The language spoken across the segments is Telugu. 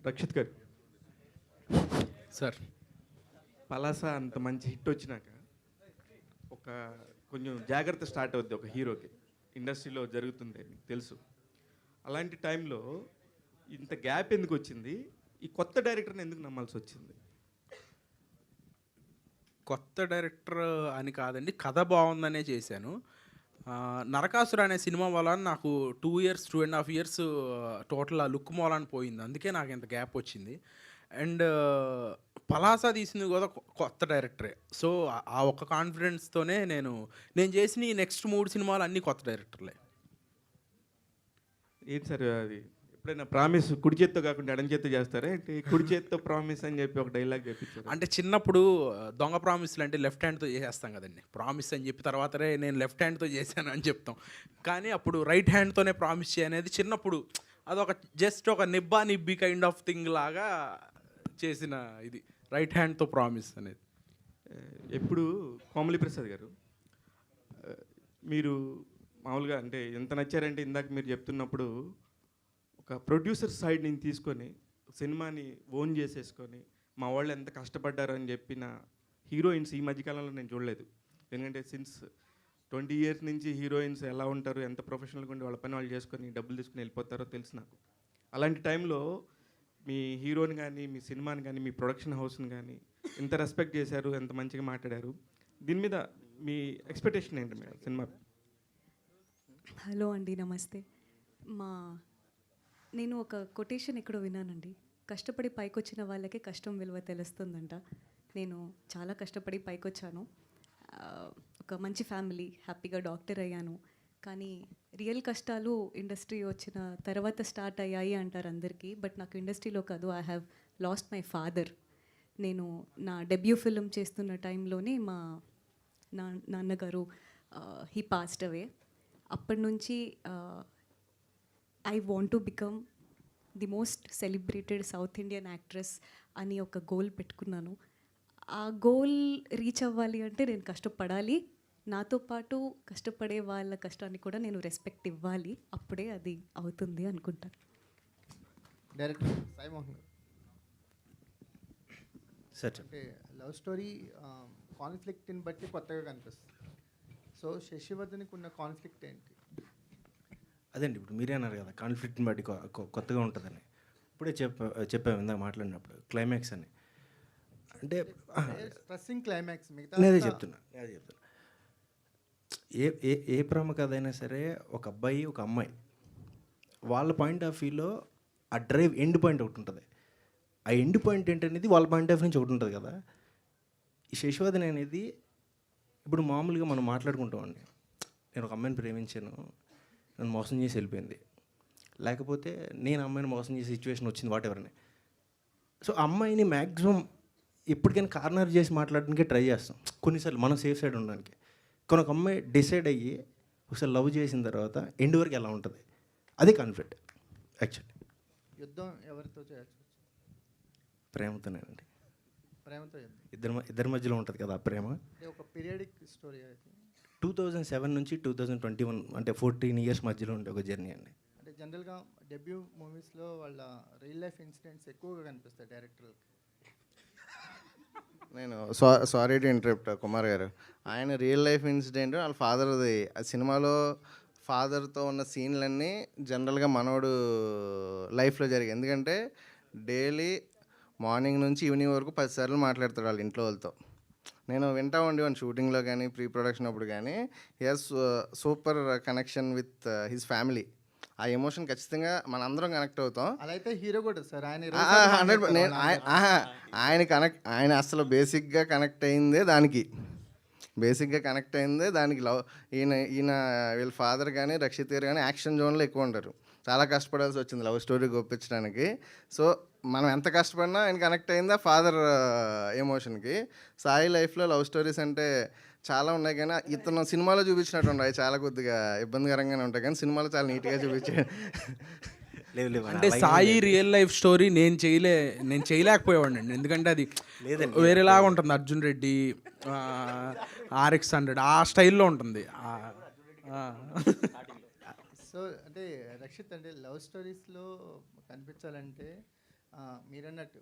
రక్షిత్ గారు, సార్ పలాస అంత మంచి హిట్ వచ్చినాక ఒక కొంచెం జాగ్రత్త స్టార్ట్ అవుద్ది ఒక హీరోకి. ఇండస్ట్రీలో జరుగుతుంది మీకు తెలుసు. అలాంటి టైంలో ఇంత గ్యాప్ ఎందుకు వచ్చింది? ఈ కొత్త డైరెక్టర్ని ఎందుకు నమ్మాల్సి వచ్చింది? కొత్త డైరెక్టర్ అని కాదండి, కథ బాగుందనే చేశాను. నరకాసుర అనే సినిమా వల్ల నాకు 2 ఇయర్స్ 2.5 ఇయర్స్ టోటల్ ఆ లుక్ మూలాన్ని పోయింది. అందుకే నాకు ఇంత గ్యాప్ వచ్చింది. అండ్ పలాస తీసింది కూడా కొత్త డైరెక్టరే. సో ఆ ఒక్క కాన్ఫిడెన్స్తోనే నేను చేసిన ఈ నెక్స్ట్ 3 సినిమాలు అన్నీ కొత్త డైరెక్టర్లే. ఏంటి సార్ అది? ఎప్పుడైనా ప్రామిస్ కుడి చేత్తో కాకుండా ఎడం చేత్తో చేస్తారా ఏంటి? కుడి చేత్తో ప్రామిస్ అని చెప్పి ఒక డైలాగ్ చెప్పించారు. అంటే చిన్నప్పుడు దొంగ ప్రామిస్లు అంటే లెఫ్ట్ హ్యాండ్తో చేసేస్తాం కదండి. ప్రామిస్ అని చెప్పి తర్వాతనే నేను లెఫ్ట్ హ్యాండ్తో చేశాను అని చెప్తాం. కానీ అప్పుడు రైట్ హ్యాండ్తోనే ప్రామిస్ చేయనేది చిన్నప్పుడు అదొక జస్ట్ ఒక నిబ్బా నిబ్బి కైండ్ ఆఫ్ థింగ్ లాగా చేసిన ఇది రైట్ హ్యాండ్తో ప్రామిస్ అనేది. ఎప్పుడు కోమలి ప్రసాద్ గారు, మీరు మామూలుగా అంటే ఎంత నచ్చారంటే ఇందాక మీరు చెప్తున్నప్పుడు ఒక ప్రొడ్యూసర్ సైడ్ నుంచి తీసుకొని సినిమాని ఓన్ చేసేసుకొని మా వాళ్ళు ఎంత కష్టపడ్డారు అని చెప్పిన హీరోయిన్స్ ఈ మధ్యకాలంలో నేను చూడలేదు. ఎందుకంటే సిన్స్ 20 ఇయర్స్ నుంచి హీరోయిన్స్ ఎలా ఉంటారు, ఎంత ప్రొఫెషనల్గా ఉండి వాళ్ళ పని వాళ్ళు చేసుకొని డబ్బులు తీసుకుని వెళ్ళిపోతారో తెలుసు నాకు. అలాంటి టైంలో మీ హీరోని కానీ, మీ సినిమాని కానీ, మీ ప్రొడక్షన్ హౌస్ని కానీ ఇంత రెస్పెక్ట్ చేశారు, ఎంత మంచిగా మాట్లాడారు. దీని మీద మీ ఎక్స్పెక్టేషన్ ఏంటి మేడం సినిమా? హలో అండి, నమస్తే. నేను ఒక కొటేషన్ ఎక్కడో విన్నానండి, కష్టపడి పైకొచ్చిన వాళ్ళకే కష్టం విలువ తెలుస్తుందంట. నేను చాలా కష్టపడి పైకొచ్చాను. ఒక మంచి ఫ్యామిలీ, హ్యాపీగా డాక్టర్ అయ్యాను. కానీ రియల్ కష్టాలు ఇండస్ట్రీ వచ్చిన తర్వాత స్టార్ట్ అయ్యాయి అంటారు అందరికీ. బట్ నాకు ఇండస్ట్రీలో కాదు, I have lost my father. నేను నా డెబ్యూ ఫిల్మ్ చేస్తున్న టైంలోనే మా నాన్నగారు హీ పాస్డ్ అవే. అప్పటి నుంచి I want to become the most celebrated south Indian actress అని ఒక గోల్ పెట్టుకున్నాను. ఆ గోల్ రీచ్ అవ్వాలి అంటే నేను కష్టపడాలి. నాతో పాటు కష్టపడే వాళ్ళ కష్టాన్ని కూడా నేను రెస్పెక్ట్ ఇవ్వాలి. అప్పుడే అది అవుతుంది అనుకుంటాను. డైరెక్టర్ సాయి మోహన్ సార్, అంటే లవ్ స్టోరీ కాన్ఫ్లిక్ట్ని బట్టి కొత్తగా కనిపిస్తుంది. సో శశివర్ధన్కి ఉన్న కాన్ఫ్లిక్ట్ ఏంటి? అదండి ఇప్పుడు మీరే అన్నారు కదా కాన్ఫ్లిక్ట్ని బట్టి కొత్తగా ఉంటుందని. ఇప్పుడే చెప్పాము ఇందాక మాట్లాడినప్పుడు క్లైమాక్స్ అని. అంటే స్ట్రెస్సింగ్ క్లైమాక్స్ నేనే చెప్తున్నా ఏ ప్రేమ కథ అయినా సరే ఒక అబ్బాయి ఒక అమ్మాయి వాళ్ళ పాయింట్ ఆఫ్ వ్యూలో ఆ డ్రైవ్ ఎండ్ పాయింట్ ఒకటి ఉంటుంది. ఆ ఎండ్ పాయింట్ ఏంటనేది వాళ్ళ పాయింట్ ఆఫ్ నుంచి ఒకటి ఉంటుంది కదా. ఈ శశివర్ధన్ అనేది ఇప్పుడు మామూలుగా మనం మాట్లాడుకుంటామండి, నేను ఒక అమ్మాయిని ప్రేమించాను, నన్ను మోసం చేసి వెళ్ళిపోయింది, లేకపోతే నేను అమ్మాయిని మోసం చేసే సిచ్యువేషన్ వచ్చింది, వాట్ ఎవర్ అని. సో అమ్మాయిని మ్యాక్సిమం ఎప్పటికైనా కార్నర్ చేసి మాట్లాడడానికే ట్రై చేస్తాం కొన్నిసార్లు, మనం సేఫ్ సైడ్ ఉండడానికి. కానీ ఒక అమ్మాయి డిసైడ్ అయ్యి ఒకసారి లవ్ చేసిన తర్వాత ఎండ్ వరకు ఎలా ఉంటుంది, అదే కాన్ఫ్లిక్ట్ యాక్చువల్లీ. యుద్ధం ఎవరితో చేయొచ్చు? ప్రేమతోనేనండి. ప్రేమతో ఇద్దరి మధ్యలో ఉంటుంది కదా ఆ ప్రేమ. అంటే ఒక పీరియడిక్ స్టోరీ అయితే 2007 నుంచి 2021 అంటే 14 ఇయర్స్ మధ్యలో ఉండే ఒక జర్నీ అండి. అంటే జనరల్గా డెబ్యూ మూవీస్లో వాళ్ళ రియల్ లైఫ్ ఇన్సిడెంట్స్ ఎక్కువగా కనిపిస్తాయి డైరెక్టర్కి. నేను సారీ టు ఇంటరప్ట్ కుమార్ గారు, ఆయన రియల్ లైఫ్ ఇన్సిడెంట్ వాళ్ళ ఫాదర్ది. ఆ సినిమాలో ఫాదర్తో ఉన్న సీన్లన్నీ జనరల్గా మనోడు లైఫ్లో జరిగాయి. ఎందుకంటే డైలీ మార్నింగ్ నుంచి ఈవినింగ్ వరకు 10 సార్లు మాట్లాడతాడు వాళ్ళ ఇంట్లో వాళ్ళతో. నేను వింటా ఉండేవాడిని షూటింగ్లో కానీ ప్రీ ప్రొడక్షన్ అప్పుడు కానీ. He has super connection with his family. ఆ ఎమోషన్ ఖచ్చితంగా మనందరం కనెక్ట్ అవుతాం. అదైతే హీరో కూడా సార్ ఆయన 100 ఆయన అసలు బేసిక్గా కనెక్ట్ అయిందే దానికి లవ్. ఈయన వీళ్ళ ఫాదర్ కానీ రక్షిత్ గారు కానీ యాక్షన్ జోన్లో ఎక్కువ ఉంటారు. చాలా కష్టపడాల్సి వచ్చింది లవ్ స్టోరీకి ఒప్పించడానికి. సో మనం ఎంత కష్టపడినా ఆయన కనెక్ట్ అయిందా ఫాదర్ ఎమోషన్కి. సాయి లైఫ్లో లవ్ స్టోరీస్ అంటే చాలా ఉన్నాయి, కానీ ఇతను సినిమాలో చూపించినట్టు ఉన్నాయి, చాలా కొద్దిగా ఇబ్బందికరంగానే ఉంటాయి, కానీ సినిమాలో చాలా నీట్గా చూపించాడు. అంటే సాయి రియల్ లైఫ్ స్టోరీ నేను చేయలేకపోయేవాడిని అండి. ఎందుకంటే అది వేరేలాగా ఉంటుంది. అర్జున్ రెడ్డి, RX-100 ఆ స్టైల్లో ఉంటుంది. సో అంటే రక్షిత్ అంటే లవ్ స్టోరీస్లో కనిపించాలంటే మీరన్నట్టు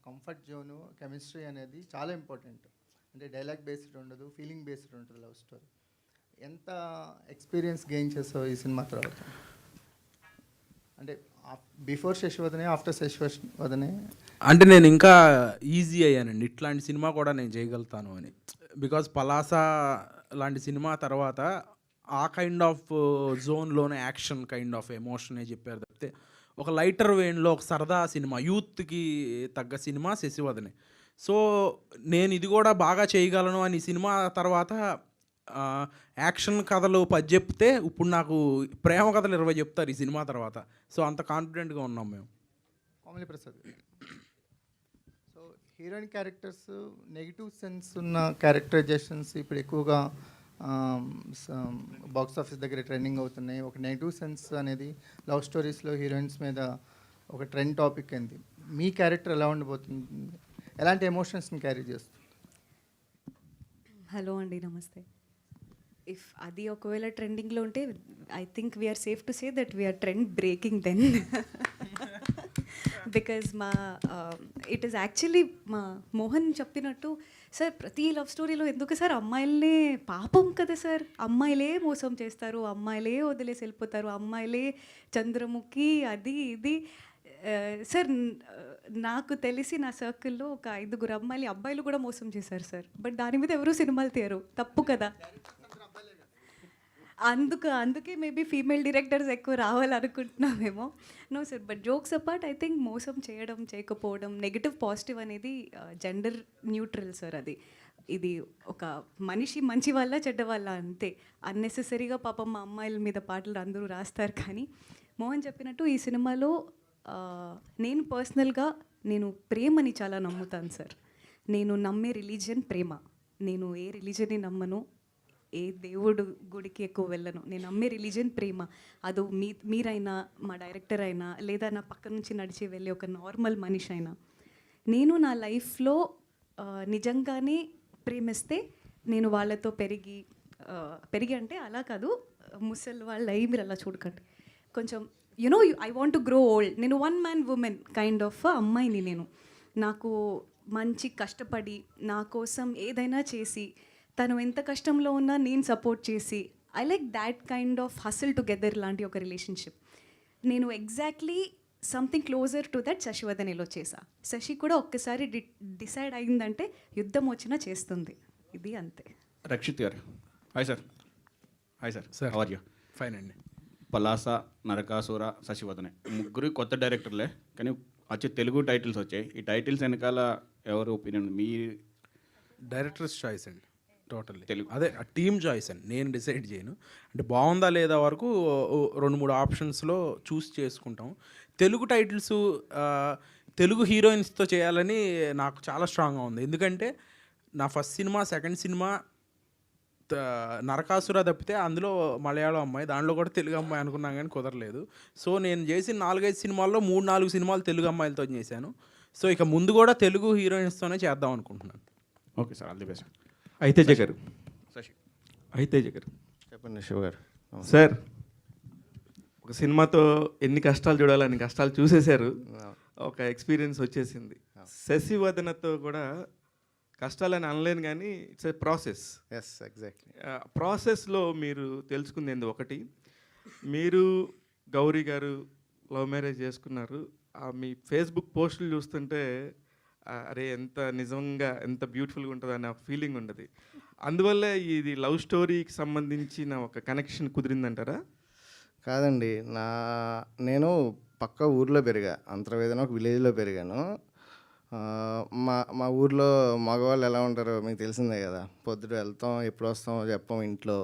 కంఫర్ట్ జోను కెమిస్ట్రీ అనేది చాలా ఇంపార్టెంట్. అంటే డైలాగ్ బేస్డ్ ఉండదు, ఫీలింగ్ బేస్డ్ ఉంటుంది లవ్ స్టోరీ. ఎంత ఎక్స్పీరియన్స్ గెయిన్ చేస్తావు ఈ సినిమా తర్వాత? అంటే బిఫోర్ శశివదనే, ఆఫ్టర్ శశివదనే? అంటే నేను ఇంకా ఈజీ అయ్యానండి, ఇట్లాంటి సినిమా కూడా నేను చేయగలుగుతాను అని. బికాజ్ పలాస లాంటి సినిమా తర్వాత ఆ కైండ్ ఆఫ్ జోన్లోనే యాక్షన్ కైండ్ ఆఫ్ ఎమోషనే చెప్పారు తప్పితే ఒక లైటర్ వేన్లో ఒక సరదా సినిమా, యూత్కి తగ్గ సినిమా శశివదనే. సో నేను ఇది కూడా బాగా చేయగలను అని సినిమా తర్వాత యాక్షన్ కథలు 10 చెప్తే ఇప్పుడు నాకు ప్రేమ కథలు 20 చెప్తారు ఈ సినిమా తర్వాత. సో అంత కాన్ఫిడెంట్గా ఉన్నాం మేము. Komali Prasad, so heroine characters negative sense ఉన్న క్యారెక్టరైజేషన్స్ ఇప్పుడు ఎక్కువగా బాక్స్ ఆఫీస్ దగ్గర ట్రెండింగ్ అవుతున్నాయి. ఒక నెగిటివ్ సెన్స్ అనేది లవ్ స్టోరీస్లో హీరోయిన్స్ మీద ఒక ట్రెండ్ టాపిక్ అయింది. మీ క్యారెక్టర్ ఎలా ఉండబోతుంది? ఎలాంటి ఎమోషన్స్ని క్యారీ చేస్తుంది? హలో అండి, నమస్తే. ఇఫ్ అది ఒకవేళ ట్రెండింగ్లో ఉంటే I think we are safe to say that we are trend breaking then. Because it is actually మా మోహన్ చెప్పినట్టు, సార్ ప్రతి లవ్ స్టోరీలో ఎందుకు సార్ అమ్మాయిలనే పాపం కదా సార్, అమ్మాయిలే మోసం చేస్తారు, అమ్మాయిలే వదిలేసి వెళ్ళిపోతారు, అమ్మాయిలే చంద్రముఖి అది ఇది. సార్ నాకు తెలిసి నా సర్కిల్లో ఒక 5 అబ్బాయిలు కూడా మోసం చేశారు సార్. బట్ దాని మీద ఎవరూ సినిమాలు తీయరు, తప్పు కదా. అందుకే మేబీ ఫీమేల్ డైరెక్టర్స్ ఎక్కువ రావాలనుకుంటున్నామేమో. No sir, but jokes apart I think మోసం చేయడం చేయకపోవడం, నెగిటివ్ పాజిటివ్ అనేది జెండర్ న్యూట్రల్ సార్. ఇది ఒక మనిషి మంచి వాళ్ళ చెడ్డ వాళ్ళ అంతే. అన్నెసెసరీగా పాపం మా అమ్మాయిల మీద పాటలు అందరూ రాస్తారు. కానీ మోహన్ చెప్పినట్టు ఈ సినిమాలో నేను పర్సనల్గా నేను ప్రేమని చాలా నమ్ముతాను సార్. నేను నమ్మే రిలీజియన్ ప్రేమ. నేను ఏ రిలీజన్ని నమ్మను, ఏ దేవుడు గుడికి ఎక్కువ వెళ్ళను. నేను నమ్మే రిలీజన్ ప్రేమ. అది మీరైనా, మా డైరెక్టర్ అయినా, లేదా నా పక్క నుంచి నడిచి వెళ్ళే ఒక నార్మల్ మనిషి అయినా, నేను నా లైఫ్లో నిజంగానే ప్రేమిస్తే నేను వాళ్ళతో పెరిగి అంటే అలా కాదు, ముసలి వాళ్ళు అయ్యి మీరు అలా చూడకండి, కొంచెం you know I want to grow old. నేను 1 man woman కైండ్ ఆఫ్ అమ్మాయిని. నేను నాకు మంచి కష్టపడి నా కోసం ఏదైనా చేసి, తను ఎంత కష్టంలో ఉన్నా నేను సపోర్ట్ చేసి, I like that kind of hustle together లాంటి ఒక రిలేషన్షిప్. నేను exactly something closer to that శశివదనేలో చేశా. శశి కూడా ఒక్కసారి డిసైడ్ అయిందంటే యుద్ధం వచ్చినా చేస్తుంది. ఇది అంతే. రక్షిత్ గారు, hi sir. Hi sir. Sir. How are you? Fine అండి. పలాస, నరకాసుర, శశివదనే ముగ్గురు కొత్త డైరెక్టర్లే, కానీ వచ్చి తెలుగు టైటిల్స్ వచ్చాయి. ఈ టైటిల్స్ వెనకాల ఎవరు ఒపీనియన్? మీ డైరెక్టర్స్ చాయిస్ అండి టోటల్లీ. తెలుగు. అదే టీమ్ చాయిస్ అండి, నేను డిసైడ్ చేయను. అంటే బాగుందా లేదా వరకు 2-3 ఆప్షన్స్లో చూస్ చేసుకుంటాం. తెలుగు టైటిల్స్ తెలుగు హీరోయిన్స్తో చేయాలని నాకు చాలా స్ట్రాంగ్గా ఉంది. ఎందుకంటే నా first cinema, second cinema Narakasura తప్పితే అందులో మలయాళం అమ్మాయి, దాంట్లో కూడా తెలుగు అమ్మాయి అనుకున్నాం కానీ కుదరలేదు. సో నేను చేసిన 4-5 సినిమాల్లో 3-4 సినిమాలు తెలుగు అమ్మాయిలతో చేశాను. సో ఇక ముందు కూడా తెలుగు హీరోయిన్స్తోనే చేద్దాం అనుకుంటున్నాను. Okay sir, all the best. అయితేజ గారు, శశి. అయితేజ గారు చెప్పండి శివ గారు. సార్, ఒక సినిమాతో ఎన్ని కష్టాలు చూడాలి అన్ని కష్టాలు చూసేశారు, ఒక ఎక్స్పీరియన్స్ వచ్చేసింది. శశివదనతో కూడా కష్టాలని అనలేను కానీ it's a process. Yes, exactly. ప్రాసెస్లో మీరు తెలుసుకుంది ఏంది? ఒకటి, మీరు గౌరీ గారు లవ్ మ్యారేజ్ చేసుకున్నారు. మీ ఫేస్బుక్ పోస్టులు చూస్తుంటే అరే ఎంత నిజంగా ఎంత బ్యూటిఫుల్గా ఉంటుంది అనే ఫీలింగ్ ఉండదు. అందువల్ల ఇది లవ్ స్టోరీకి సంబంధించిన ఒక కనెక్షన్ కుదిరిందంటారా? కాదండి, నేను పక్క ఊర్లో పెరిగా, అంతర్వేదన ఒక విలేజ్లో పెరిగాను. మా ఊర్లో మగవాళ్ళు ఎలా ఉంటారో మీకు తెలిసిందే కదా. పొద్దుట వెళ్తాం, ఎప్పుడు వస్తామో చెప్పాం ఇంట్లో,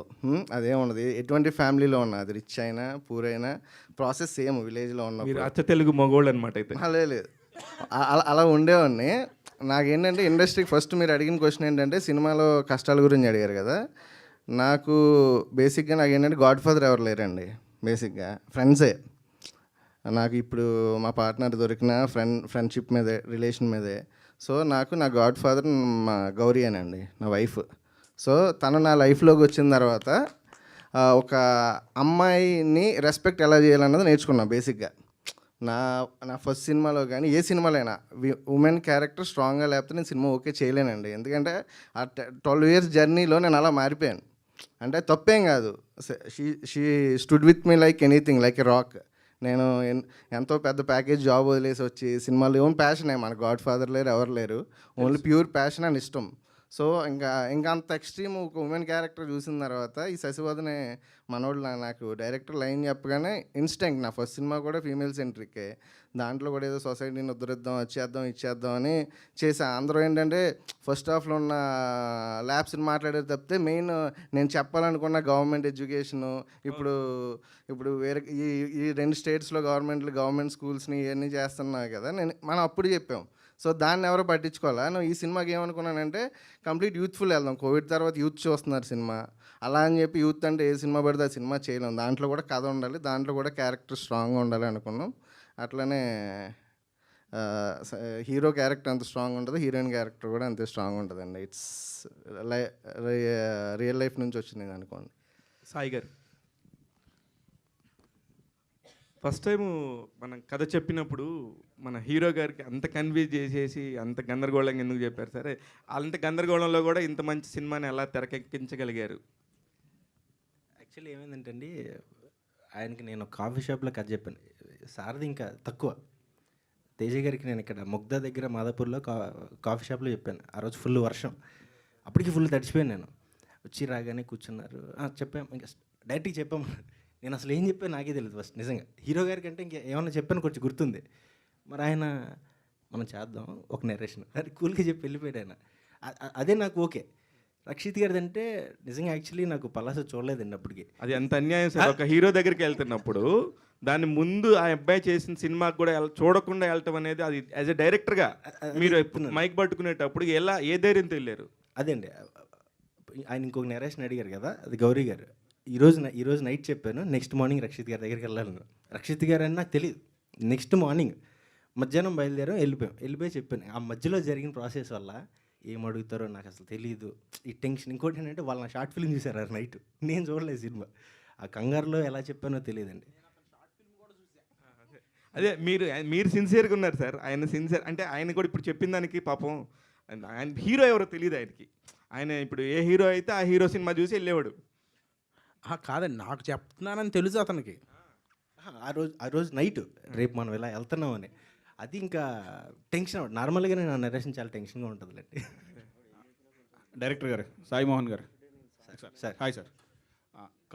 అదేం ఉండదు. ఎటువంటి ఫ్యామిలీలో ఉన్నా, అది రిచ్ అయినా పూర్ అయినా ప్రాసెస్ సేమ్ విలేజ్లో మీరు ఉన్నప్పుడు. అచ్చ తెలుగు మగోళ్ళు అనమాట అయితే. లేదు, అలా ఉండేవాడిని. నాకేంటంటే ఇండస్ట్రీకి ఫస్ట్ మీరు అడిగిన క్వశ్చన్ ఏంటంటే సినిమాలో కష్టాల గురించి అడిగారు కదా. నాకు బేసిక్గా నాకు ఏంటంటే గాడ్ ఫాదర్ ఎవరు లేరండి. బేసిక్గా ఫ్రెండ్సే నాకు. ఇప్పుడు మా పార్ట్నర్ దొరికిన ఫ్రెండ్షిప్ మీదే, రిలేషన్ మీదే. సో నాకు నా గాడ్ ఫాదర్ మా గౌరీ అనండి, నా వైఫ్. సో తను నా లైఫ్లోకి వచ్చిన తర్వాత ఒక అమ్మాయిని రెస్పెక్ట్ ఎలా చేయాలన్నది నేర్చుకున్నా బేసిక్గా. నా నా ఫస్ట్ సినిమాలో కానీ ఏ సినిమాలైనా ఉమెన్ క్యారెక్టర్ స్ట్రాంగ్గా లేకపోతే నేను సినిమా ఓకే చేయలేనండి. ఎందుకంటే ఆ 12 years జర్నీలో నేను అలా మారిపోయాను. అంటే తప్పేం కాదు. She stood with me like anything, like a rock. నేను ఎంతో పెద్ద ప్యాకేజ్ జాబ్ వదిలేసి వచ్చి సినిమాలు ఓన్ ప్యాషనే, మన గాడ్ ఫాదర్ లేరు, ఎవరు లేరు, ఓన్లీ ప్యూర్ ప్యాషన్ అని ఇష్టం. సో ఇంకా అంత ఎక్స్ట్రీమ్ ఒక ఉమెన్ క్యారెక్టర్ చూసిన తర్వాత ఈ శశివదనే మనోళ్ళు నాకు డైరెక్టర్ లైన్ చెప్పగానే ఇన్స్టెంట్, నా ఫస్ట్ సినిమా కూడా ఫీమేల్ సెంట్రికే, దాంట్లో కూడా ఏదో సొసైటీని ఉద్ధరిద్దాం, వచ్చేద్దాం, ఇచ్చేద్దాం అని చేసా. అందరూ ఏంటంటే ఫస్ట్ హాఫ్లో ఉన్న ల్యాబ్స్ని మాట్లాడేది తప్పితే మెయిన్ నేను చెప్పాలనుకున్న గవర్నమెంట్ ఎడ్యుకేషను, ఇప్పుడు వేరే ఈ 2 స్టేట్స్లో గవర్నమెంట్ స్కూల్స్ని ఇవన్నీ చేస్తున్నాయి కదా, మనం అప్పుడు చెప్పాం. సో దాన్ని ఎవరో పట్టించుకోవాలా. నేను ఈ సినిమాకి ఏమనుకున్నానంటే కంప్లీట్ యూత్ఫుల్ వెళ్దాం, కోవిడ్ తర్వాత యూత్ చూస్తున్నారు సినిమా, అలా అని చెప్పి యూత్ అంటే ఏ సినిమా పడితే ఆ సినిమా చేయలేం, దాంట్లో కూడా కథ ఉండాలి, దాంట్లో కూడా క్యారెక్టర్ స్ట్రాంగ్గా ఉండాలి అనుకున్నాం. అట్లనే హీరో క్యారెక్టర్ ఎంత స్ట్రాంగ్ ఉంటుంది, హీరోయిన్ క్యారెక్టర్ కూడా అంతే స్ట్రాంగ్ ఉంటుందండి. ఇట్స్ రియల్ లైఫ్ నుంచి వచ్చింది అనుకోండి. సాయి గారు, ఫస్ట్ టైము మనం కథ చెప్పినప్పుడు మన హీరో గారికి అంత కన్విన్స్ చేసేసి అంత గందరగోళంగా ఎందుకు చెప్పారు? సరే, అంత గందరగోళంలో కూడా ఇంత మంచి సినిమాని ఎలా తెరకెక్కించగలిగారు? యాక్చువల్లీ ఏమైందంటే అండి, ఆయనకి నేను కాఫీ షాప్లో కథ చెప్పాను. సార్ది ఇంకా తక్కువ. తేజ గారికి నేను ఇక్కడ ముగ్ధా దగ్గర మాదాపూర్లో కాఫీ షాప్లో చెప్పాను. ఆ రోజు ఫుల్ వర్షం, అప్పటికి ఫుల్ తడిచిపోయాను నేను. వచ్చి రాగానే కూర్చున్నారు, చెప్పాము, ఇంకా డైరెక్ట్గా చెప్పాము. నేను అసలు ఏం చెప్పాను నాకే తెలియదు ఫస్ట్, నిజంగా. హీరో గారికి అంటే ఇంకా ఏమన్నా చెప్పాను కొంచెం గుర్తుంది. మరి ఆయన మనం చేద్దాం ఒక నెరేషన్ అది కూల్గా చెప్పి వెళ్ళిపోయాడు ఆయన. అదే నాకు ఓకే. రక్షిత్ గారిది అంటే నిజంగా యాక్చువల్లీ నాకు పలాస చూడలేదండి అప్పటికి. అది ఎంత అన్యాయం సార్. ఒక హీరో దగ్గరికి వెళ్తున్నప్పుడు దాని ముందు ఆ అబ్బాయి చేసిన సినిమాకి కూడా చూడకుండా వెళ్ళటం అనేది, అది యాజ్ ఎ డైరెక్టర్గా మీరు మైక్ పట్టుకునేటప్పుడు ఏ ధైర్యంతో వెళ్ళారు? అదే అండి, ఆయన ఇంకొక నెరేషన్ అడిగారు కదా, అది గౌరీ గారు. ఈరోజు నైట్ చెప్పాను, నెక్స్ట్ మార్నింగ్ రక్షిత్ గారి దగ్గరికి వెళ్ళాను. రక్షిత్ గారు అని నాకు తెలియదు. నెక్స్ట్ మార్నింగ్ మధ్యాహ్నం బయలుదేరాం, వెళ్ళిపోయి చెప్పాను. ఆ మధ్యలో జరిగిన ప్రాసెస్ వల్ల ఏం అడుగుతారో నాకు అసలు తెలియదు, ఈ టెన్షన్. ఇంకోటి ఏంటంటే వాళ్ళు నా షార్ట్ ఫిల్మ్ చూశారు ఆ నైట్, నేను చూడలేదు సినిమా. ఆ కంగారులో ఎలా చెప్పానో తెలియదండి. అదే మీరు సిన్సియర్గా ఉన్నారు సార్. ఆయన సిన్సియర్ అంటే ఆయన కూడా ఇప్పుడు చెప్పిన దానికి పాపం ఆయన హీరో ఎవరో తెలియదు ఆయనకి. ఆయన ఇప్పుడు ఏ హీరో అయితే ఆ హీరో సినిమా చూసి వెళ్ళేవాడు. కాదండి, నాకు చెప్తున్నానని తెలుసు అతనికి. ఆ రోజు నైట్ రేపు మనం ఇలా వెళ్తున్నామని, అది ఇంకా టెన్షన్. నార్మల్గానే నా నరేషన్ చాలా టెన్షన్గా ఉంటుందిలేండి. డైరెక్టర్ గారు, సాయి మోహన్ గారు. Sir hi sir.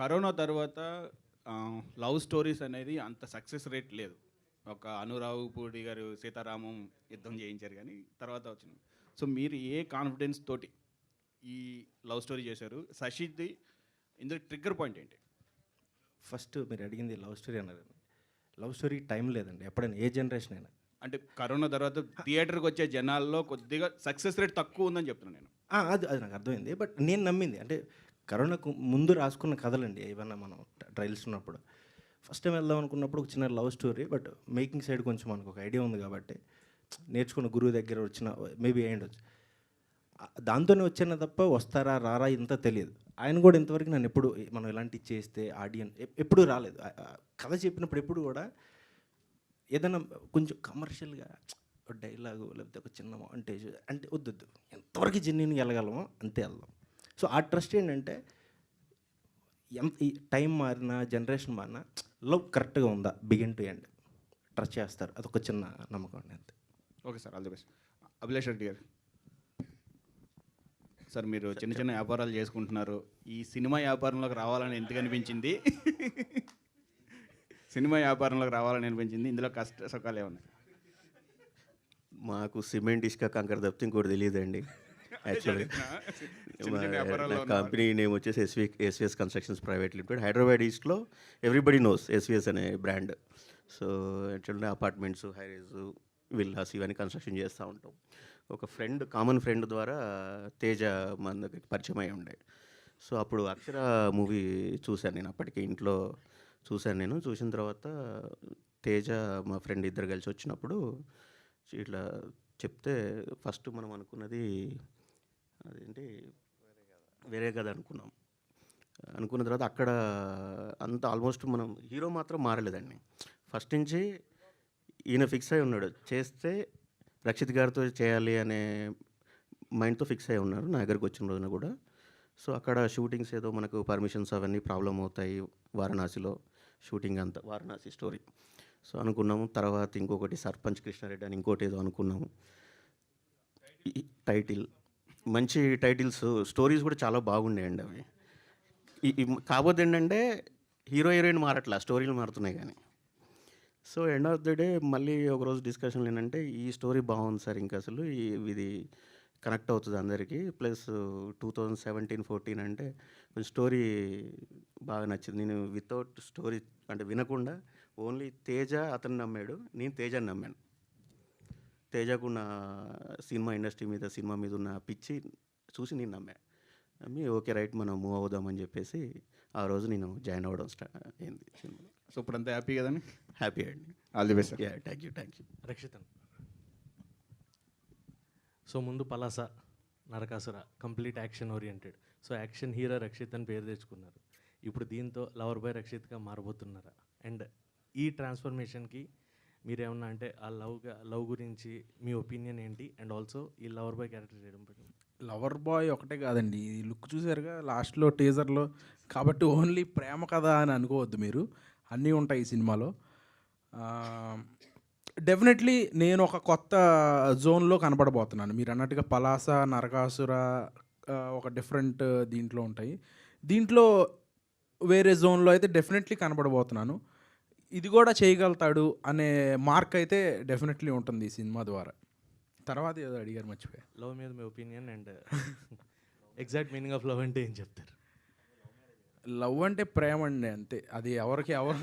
కరోనా తర్వాత లవ్ స్టోరీస్ అనేది అంత సక్సెస్ రేట్ లేదు. ఒక అనురావు పూడి గారు సీతారామం యుద్ధం చేయించారు, కానీ తర్వాత వచ్చింది. సో మీరు ఏ కాన్ఫిడెన్స్ తోటి ఈ లవ్ స్టోరీ చేశారు? శశిది ఇందులో ట్రిగ్గర్ పాయింట్ ఏంటి? ఫస్ట్ మీరు అడిగింది లవ్ స్టోరీ అన్నారు. లవ్ స్టోరీ టైం లేదండి ఎప్పుడైనా, ఏ జనరేషన్ అయినా. అంటే కరోనా తర్వాత థియేటర్కి వచ్చే జనాల్లో కొద్దిగా సక్సెస్ రేట్ తక్కువ ఉందని చెప్తున్నాను నేను. అది నాకు అర్థమైంది. బట్ నేను నమ్మింది అంటే కరోనాకు ముందు రాసుకున్న కథలండి ఏమన్నా మనం ట్రయల్స్ ఉన్నప్పుడు. ఫస్ట్ టైం వెళ్దాం అనుకున్నప్పుడు ఒక చిన్న love story, but making side కొంచెం మనకు ఒక ఐడియా ఉంది కాబట్టి నేర్చుకున్న గురువు దగ్గర వచ్చిన మేబీ అయ్యుండొచ్చు. దాంతోనే వచ్చాను తప్ప వస్తారా రారా ఇంత తెలియదు. ఆయన కూడా ఇంతవరకు నన్ను ఎప్పుడు మనం ఇలాంటివి చేస్తే ఆడియన్స్ ఎప్పుడూ రాలేదు. కథ చెప్పినప్పుడు ఎప్పుడు కూడా ఏదైనా కొంచెం కమర్షియల్గా డైలాగు లేకపోతే ఒక చిన్న మాంటేజ్ అంటే వద్దు, ఎంతవరకు జెన్యున్గా వెళ్ళగలమో అంతే వెళ్దాం. సో ఆ ట్రస్ట్ ఏంటంటే ఈ టైం మారినా జనరేషన్ మారినా లవ్ కరెక్ట్గా ఉందా బిగిన్ టు ఎండ్ ట్రస్ట్ చేస్తారు. అదొక చిన్న నమ్మకం అండి అంతే. Okay sir, all the best. Abhilash Reddy గారు సార్, మీరు చిన్న చిన్న వ్యాపారాలు చేసుకుంటున్నారు. ఈ సినిమా వ్యాపారంలోకి రావాలని ఎందుకు అనిపించింది? సినిమా వ్యాపారంలోకి రావాలని అనిపించింది, ఇందులో కష్ట సుఖాలు ఏమన్నా? మాకు సిమెంట్ ఇసుక కంకర తప్పితే ఇంకోటి తెలియదండి. యాక్చువల్లీ కంపెనీ నేమ్ వచ్చేసి SVS constructions private limited, Hyderabad ఈస్ట్లో ఎవ్రీబడి నోస్ ఎస్విఎస్ అనే brand. So actually apartments, highrise, villas ఇవన్నీ కన్స్ట్రక్షన్ చేస్తూ ఉంటాం. ఒక కామన్ ఫ్రెండ్ ద్వారా తేజ మన దగ్గరికి పరిచయం అయి ఉండే. సో అప్పుడు అక్షర మూవీ చూశాను నేను, అప్పటికి ఇంట్లో చూశాను నేను. చూసిన తర్వాత తేజ మా ఫ్రెండ్ ఇద్దరు కలిసి వచ్చినప్పుడు ఇట్లా చెప్తే ఫస్ట్ మనం అనుకున్నది అదేంటి వేరే కదా అనుకున్న తర్వాత అక్కడ అంతా ఆల్మోస్ట్ మనం హీరో మాత్రం మారలేదండి. ఫస్ట్ నుంచి ఈయన ఫిక్స్ అయి ఉన్నాడు, చేస్తే రక్షిత్ గారితో చేయాలి అనే మైండ్తో ఫిక్స్ అయి ఉన్నారు నా దగ్గరికి వచ్చిన రోజున కూడా. సో అక్కడ షూటింగ్స్ ఏదో మనకు పర్మిషన్స్ అవన్నీ ప్రాబ్లం అవుతాయి, వారణాసిలో షూటింగ్ అంతా వారణాసి స్టోరీ. సో అనుకున్నాము. తర్వాత ఇంకొకటి సర్పంచ్ కృష్ణారెడ్డి అని ఇంకోటి ఏదో అనుకున్నాము. ఈ టైటిల్ మంచి టైటిల్స్, స్టోరీస్ కూడా చాలా బాగుండేయండి అవి. కాకపోతే ఏంటంటే హీరో హీరోయిన్ మారట్లా, స్టోరీలు మారుతున్నాయి కానీ. So end of the day మళ్ళీ ఒకరోజు డిస్కషన్లు ఏంటంటే ఈ స్టోరీ బాగుంది సార్, ఇంకా అసలు ఇది కనెక్ట్ అవుతుంది అందరికీ. ప్లస్ 2017-14 అంటే కొంచెం స్టోరీ బాగా నచ్చింది. నేను వితౌట్ స్టోరీ అంటే వినకుండా ఓన్లీ తేజ అతను నమ్మాడు, నేను తేజని నమ్మాను. తేజకున్న సినిమా ఇండస్ట్రీ మీద, సినిమా మీద ఉన్న పిచ్చి చూసి నేను నమ్మి ఓకే రైట్ మనం మూవ్ అవుదామని చెప్పేసి ఆ రోజు నేను జాయిన్ అవ్వడం అయింది సినిమాలో. సో ఇప్పుడంతా హ్యాపీ కదండి? హ్యాపీ అండి. All the best. Yeah, thank you. రక్షితన్. సో ముందు Palasa, Narakasura complete action oriented. So action hero Rakshit అని పేరు తెచ్చుకున్నారు. ఇప్పుడు దీంతో లవర్ బాయ్ రక్షిత్గా మారబోతున్నారా? అండ్ ఈ ట్రాన్స్ఫర్మేషన్కి మీరేమన్నా అంటే ఆ లవ్ గురించి మీ ఒపీనియన్ ఏంటి? అండ్ ఆల్సో ఈ లవర్ బాయ్ క్యారెక్టర్ చేయడం పట్ల. లవర్ బాయ్ ఒకటే కాదండి, ఈ లుక్ చూసారుగా లాస్ట్లో టీజర్లో, కాబట్టి ఓన్లీ ప్రేమ కథ అని అనుకోవద్దు మీరు, అన్నీ ఉంటాయి ఈ సినిమాలో. డెఫినెట్లీ నేను ఒక కొత్త జోన్లో కనపడబోతున్నాను. మీరు అన్నట్టుగా పలాస, నరకాసుర ఒక డిఫరెంట్ దీంట్లో ఉంటాయి. దీంట్లో వేరే జోన్లో అయితే డెఫినెట్లీ కనపడబోతున్నాను. ఇది కూడా చేయగలుగుతాడు అనే మార్క్ అయితే డెఫినెట్లీ ఉంటుంది ఈ సినిమా ద్వారా. తర్వాత ఏదో అడిగారు, మర్చిపోయా. లవ్ మీద మీ opinion and exact meaning of love అంటే ఏం చెప్తారు? లవ్ అంటే ప్రేమ అండి, అంతే. అది ఎవరికి ఎవరు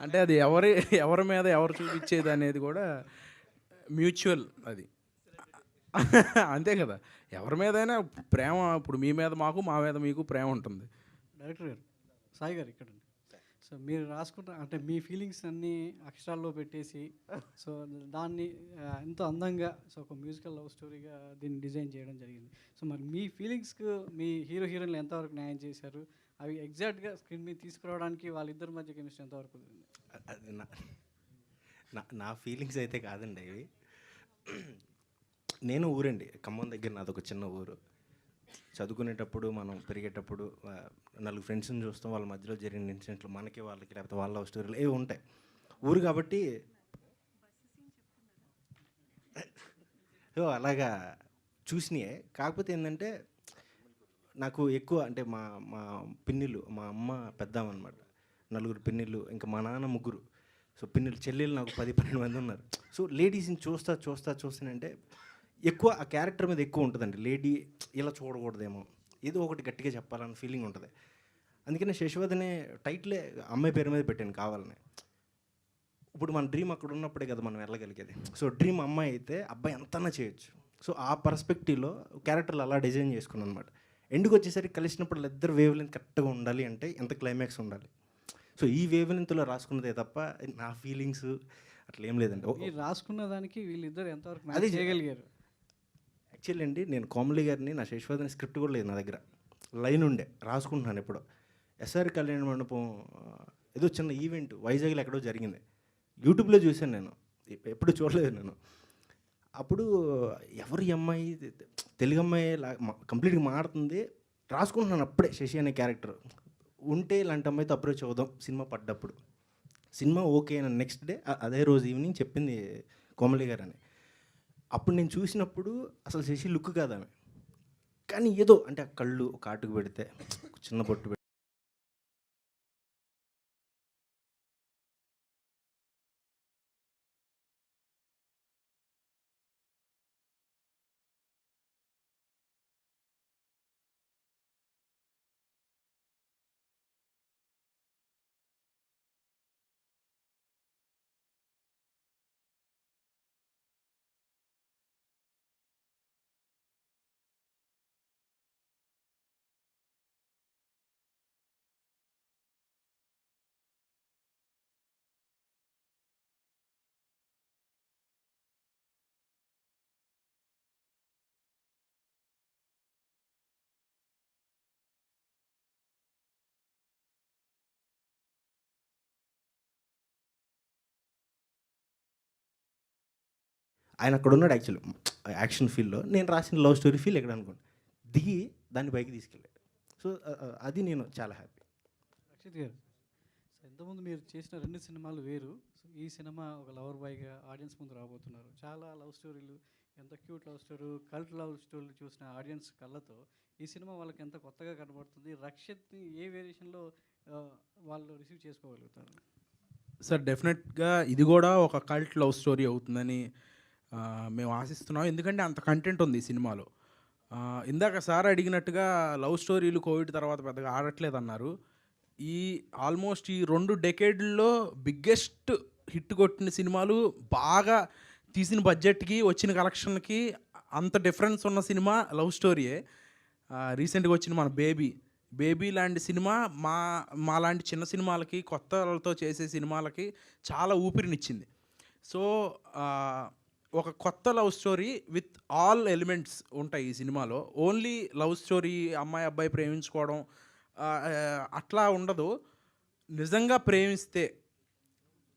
అంటే అది ఎవరి మీద ఎవరు చూపించేది అనేది కూడా మ్యూచువల్, అది అంతే కదా. ఎవరి మీదైనా ప్రేమ, ఇప్పుడు మీ మీద మాకు, మా మీద మీకు ప్రేమ ఉంటుంది. డైరెక్టర్ గారు, సాయి గారు ఇక్కడ. సో మీరు రాసుకుంటా అంటే మీ ఫీలింగ్స్ అన్నీ అక్షరాల్లో పెట్టేసి, సో దాన్ని ఎంతో అందంగా, సో ఒక మ్యూజికల్ లవ్ స్టోరీగా దీన్ని డిజైన్ చేయడం జరిగింది. సో మరి మీ ఫీలింగ్స్కి మీ హీరో హీరోయిన్లు ఎంతవరకు న్యాయం చేశారు? అవి ఎగ్జాక్ట్గా స్క్రీన్ మీద తీసుకురావడానికి వాళ్ళిద్దరి మధ్య కెమిస్ట్రీ ఎంతవరకు ఉంది? అది నా ఫీలింగ్స్ అయితే కాదండి ఇవి. నేను ఊరండి, ఖమ్మం దగ్గర నాది ఒక చిన్న ఊరు. చదువుకునేటప్పుడు మనం పెరిగేటప్పుడు నలుగురు ఫ్రెండ్స్ని చూస్తాం, వాళ్ళ మధ్యలో జరిగిన ఇన్సిడెంట్లు మనకి వాళ్ళకి, లేకపోతే వాళ్ళ లవ్ స్టోరీలు ఏవి ఉంటాయి. ఊరు కాబట్టి అలాగా చూసినాయే. కాకపోతే ఏంటంటే నాకు ఎక్కువ అంటే మా మా పిన్నిలు, మా అమ్మ పెద్దామన్నమాట, నలుగురు పిన్నిళ్ళు, ఇంకా మా నాన్న ముగ్గురు. సో పిన్నిలు, చెల్లెళ్ళు నాకు 10-12 మంది ఉన్నారు. సో లేడీస్ని చూస్తానంటే ఎక్కువ ఆ క్యారెక్టర్ మీద ఎక్కువ ఉంటుందండి. లేడీ ఇలా చూడకూడదేమో, ఏదో ఒకటి గట్టిగా చెప్పాలన్న ఫీలింగ్ ఉంటుంది. అందుకనే శశివదనే టైటిలే అమ్మాయి పేరు మీద పెట్టాను కావాలని. ఇప్పుడు మన డ్రీమ్ అక్కడ ఉన్నప్పుడే కదా మనం వెళ్ళగలిగేది. సో డ్రీమ్ అమ్మాయి అయితే అబ్బాయి ఎంతన్నా చేయొచ్చు. సో ఆ పర్స్పెక్టివ్లో క్యారెక్టర్లు అలా డిజైన్ చేసుకున్నాను అనమాట. ఎండుకు వచ్చేసరికి కలిసినప్పుడు ఇద్దరు వేవ్ లెంత్ కరెక్ట్గా ఉండాలి అంటే ఎంత క్లైమాక్స్ ఉండాలి. సో ఈ వేవ్ లెంత్లో రాసుకున్నదే తప్ప నా ఫీలింగ్స్ అట్లా ఏం లేదండి. మీరు రాసుకున్న దానికి వీళ్ళిద్దరు ఎంతవరకు అది చేయగలిగారు? యాక్చువల్లీ అండి, నేను కోమలి గారిని, నా శశివదన స్క్రిప్ట్ కూడా లేదు నా దగ్గర, లైన్ ఉండే రాసుకుంటున్నాను. ఎప్పుడో ఎస్ఆర్ కళ్యాణ మండపం ఏదో చిన్న ఈవెంట్ వైజాగ్లో ఎక్కడో జరిగింది, యూట్యూబ్లో చూశాను నేను, ఎప్పుడు చూడలేదు నేను. అప్పుడు ఎవరు ఈ అమ్మాయి, తెలుగు అమ్మాయి కంప్లీట్గా మారుతుంది, రాసుకుంటున్నాను అప్పుడే శశి అనే క్యారెక్టర్ ఉంటే ఇలాంటి అమ్మాయితో అప్రోచ్ అవుదాం సినిమా పడ్డప్పుడు. సినిమా ఓకే అని నెక్స్ట్ డే అదే రోజు ఈవినింగ్ చెప్పింది కోమలి గారు అని. అప్పుడు నేను చూసినప్పుడు అసలు శశి లుక్ కాదు ఆమె, కానీ ఏదో అంటే ఆ కళ్ళు ఒక ఆటుకు పెడితే, చిన్న బొట్టు పెడితే ఆయన అక్కడ ఉన్నాడు యాక్చువల్లీ యాక్షన్ ఫీల్డ్లో, నేను రాసిన లవ్ స్టోరీ ఫీల్ ఎక్కడ అనుకోండి దిగి దాన్ని పైకి తీసుకెళ్ళాడు. సో అది నేను చాలా హ్యాపీ. రక్షిత్ గారు, సో ఇంతకుముందు మీరు చేసిన 2 సినిమాలు వేరు. సో ఈ సినిమా ఒక లవర్ బాయ్గా ఆడియన్స్ ముందు రాబోతున్నారు. చాలా లవ్ స్టోరీలు, ఎంత cute love story, cult love స్టోరీలు చూసిన ఆడియన్స్ కళ్ళతో ఈ సినిమా వాళ్ళకి ఎంత కొత్తగా కనబడుతుంది, రక్షిత్ని ఏ వేరియేషన్లో వాళ్ళు రిసీవ్ చేసుకోగలుగుతారు? సార్ డెఫినెట్గా ఇది కూడా ఒక కల్ట్ లవ్ స్టోరీ అవుతుందని మేము ఆశిస్తున్నాం. ఎందుకంటే అంత కంటెంట్ ఉంది ఈ సినిమాలో. ఇందాక సార్ అడిగినట్టుగా లవ్ స్టోరీలు కోవిడ్ తర్వాత పెద్దగా ఆడట్లేదు అన్నారు. ఈ ఆల్మోస్ట్ ఈ 2 డెకేడ్లో బిగ్గెస్ట్ హిట్ కొట్టిన సినిమాలు, బాగా తీసిన బడ్జెట్కి వచ్చిన కలెక్షన్కి అంత డిఫరెన్స్ ఉన్న సినిమా లవ్ స్టోరీయే. రీసెంట్గా వచ్చిన మన బేబీ లాంటి సినిమా మా లాంటి చిన్న సినిమాలకి, కొత్త వాళ్ళతో చేసే సినిమాలకి చాలా ఊపిరినిచ్చింది. సో ఒక కొత్త love story with all elements ఉంటాయి ఈ సినిమాలో. ఓన్లీ లవ్ స్టోరీ, అమ్మాయి అబ్బాయి ప్రేమించుకోవడం అట్లా ఉండదు. నిజంగా ప్రేమిస్తే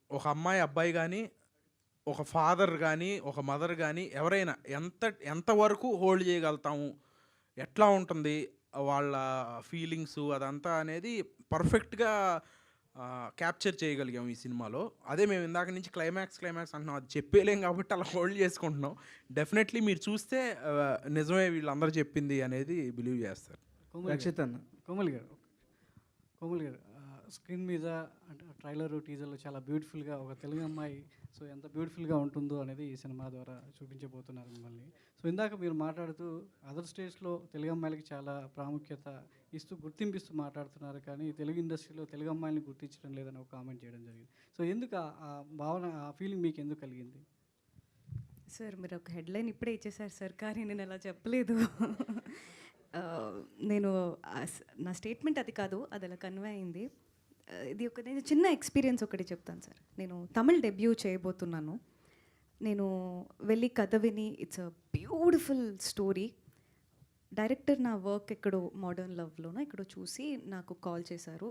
ఒక అమ్మాయి అబ్బాయి కానీ, ఒక ఫాదర్ కానీ, ఒక మదర్ కానీ ఎవరైనా ఎంతవరకు హోల్డ్ చేయగలుగుతాము, ఎట్లా ఉంటుంది వాళ్ళ ఫీలింగ్స్, అదంతా అనేది పర్ఫెక్ట్గా క్యాప్చర్ చేయగలిగాం ఈ సినిమాలో. అదే మేము ఇందాక నుంచి క్లైమాక్స్ అంటున్నాం, అది చెప్పేలేం కాబట్టి అలా హోల్డ్ చేసుకుంటున్నాం. డెఫినెట్లీ మీరు చూస్తే నిజమే వీళ్ళందరూ చెప్పింది అనేది బిలీవ్ చేస్తారు. రక్షిత్ అన్న, కోమల్ గారు స్క్రీన్ మీద అంటే ట్రైలర్ టీజర్లో చాలా బ్యూటిఫుల్గా ఒక తెలుగు అమ్మాయి సో ఎంత బ్యూటిఫుల్గా ఉంటుందో అనేది ఈ సినిమా ద్వారా చూపించబోతున్నారు మిమ్మల్ని. సో ఇందాక మీరు మాట్లాడుతూ అదర్ స్టేట్స్లో తెలుగు అమ్మాయిలకి చాలా ప్రాముఖ్యత ఇస్తూ గుర్తింపిస్తూ మాట్లాడుతున్నారు, కానీ తెలుగు ఇండస్ట్రీలో తెలుగు అమ్మాయిని గుర్తించడం లేదని ఒక కామెంట్ చేయడం జరిగింది. సో ఎందుకు ఆ భావన, ఆ ఫీలింగ్ మీకు ఎందుకు కలిగింది? సార్ మీరు ఒక హెడ్లైన్ ఇప్పుడే ఇచ్చేసారు సార్, కానీ నేను అలా చెప్పలేదు. నేను నా స్టేట్మెంట్ అది కాదు, అది అలా కన్వే అయింది. నేను చిన్న ఎక్స్పీరియన్స్ ఒకటి చెప్తాను సార్. నేను తమిళ్ డెబ్యూ చేయబోతున్నాను. నేను వెళ్ళి కథ విని it's a beautiful story. Director నా వర్క్ ఎక్కడో మోడర్న్ లవ్లోనో ఎక్కడో చూసి నాకు కాల్ చేశారు.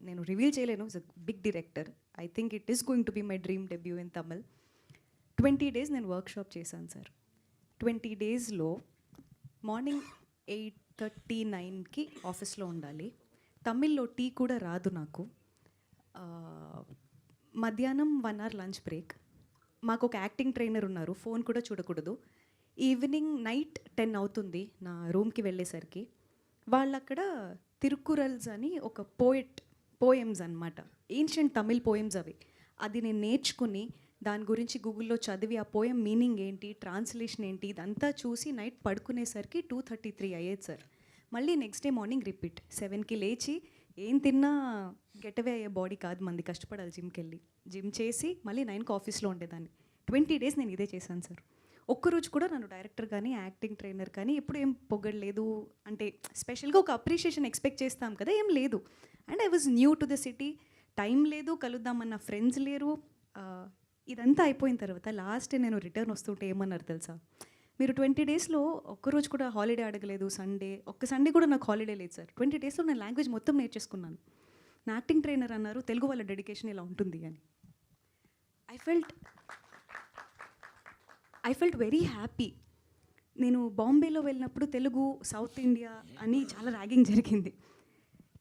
నేను రివీల్ చేయలేను, is a big director. I think it is going to be my dream debut in Tamil. 20 days నేను వర్క్షాప్ చేశాను సార్. 20 daysలో మార్నింగ్ 8:39కి ఆఫీస్లో ఉండాలి. తమిళ్లో టీ కూడా రాదు నాకు. మధ్యాహ్నం 1 hour లంచ్ బ్రేక్. మాకు ఒక యాక్టింగ్ ట్రైనర్ ఉన్నారు, ఫోన్ కూడా చూడకూడదు. ఈవినింగ్ నైట్ 10 అవుతుంది నా రూమ్కి వెళ్ళేసరికి. వాళ్ళు అక్కడ తిరుకురల్స్ అని ఒక పోయమ్స్ అనమాట, ఏన్షియంట్ తమిళ్ పోయమ్స్ అవి. అది నేను నేర్చుకుని దాని గురించి గూగుల్లో చదివి ఆ పోయం మీనింగ్ ఏంటి, ట్రాన్స్లేషన్ ఏంటి, ఇదంతా చూసి నైట్ పడుకునేసరికి 2:33 అయ్యేది సార్. మళ్ళీ నెక్స్ట్ డే మార్నింగ్ రిపీట్. 7కి లేచి ఏం తిన్నా గెటవే అయ్యే బాడీ కాదు మంది, కష్టపడాలి జిమ్కి వెళ్ళి. జిమ్ చేసి మళ్ళీ 9కి ఆఫీస్లో ఉండేదాన్ని. 20 days నేను ఇదే చేశాను సార్. ఒక్కరోజు కూడా నన్ను డైరెక్టర్ కానీ యాక్టింగ్ ట్రైనర్ కానీ ఎప్పుడు ఏం పొగడలేదు. అంటే స్పెషల్గా ఒక అప్రిషియేషన్ ఎక్స్పెక్ట్ చేస్తాం కదా, ఏం లేదు. And I was new to the city, time లేదు, కలుద్దామన్న ఫ్రెండ్స్ లేరు. ఇదంతా అయిపోయిన తర్వాత లాస్ట్ డే నేను రిటర్న్ వస్తుంటే ఏమన్నారు తెలుసా, మీరు 20 daysలో ఒక్కరోజు కూడా హాలిడే అడగలేదు. ఒక్క సండే కూడా నాకు హాలిడే లేదు సార్. 20 daysలో నేను లాంగ్వేజ్ మొత్తం నేర్చేసుకున్నాను. నా యాక్టింగ్ ట్రైనర్ అన్నారు తెలుగు వాళ్ళ డెడికేషన్ ఇలా ఉంటుంది అని. I felt very happy. నేను బాంబేలో వెళ్ళినప్పుడు తెలుగు సౌత్ ఇండియా అని చాలా ర్యాగింగ్ జరిగింది.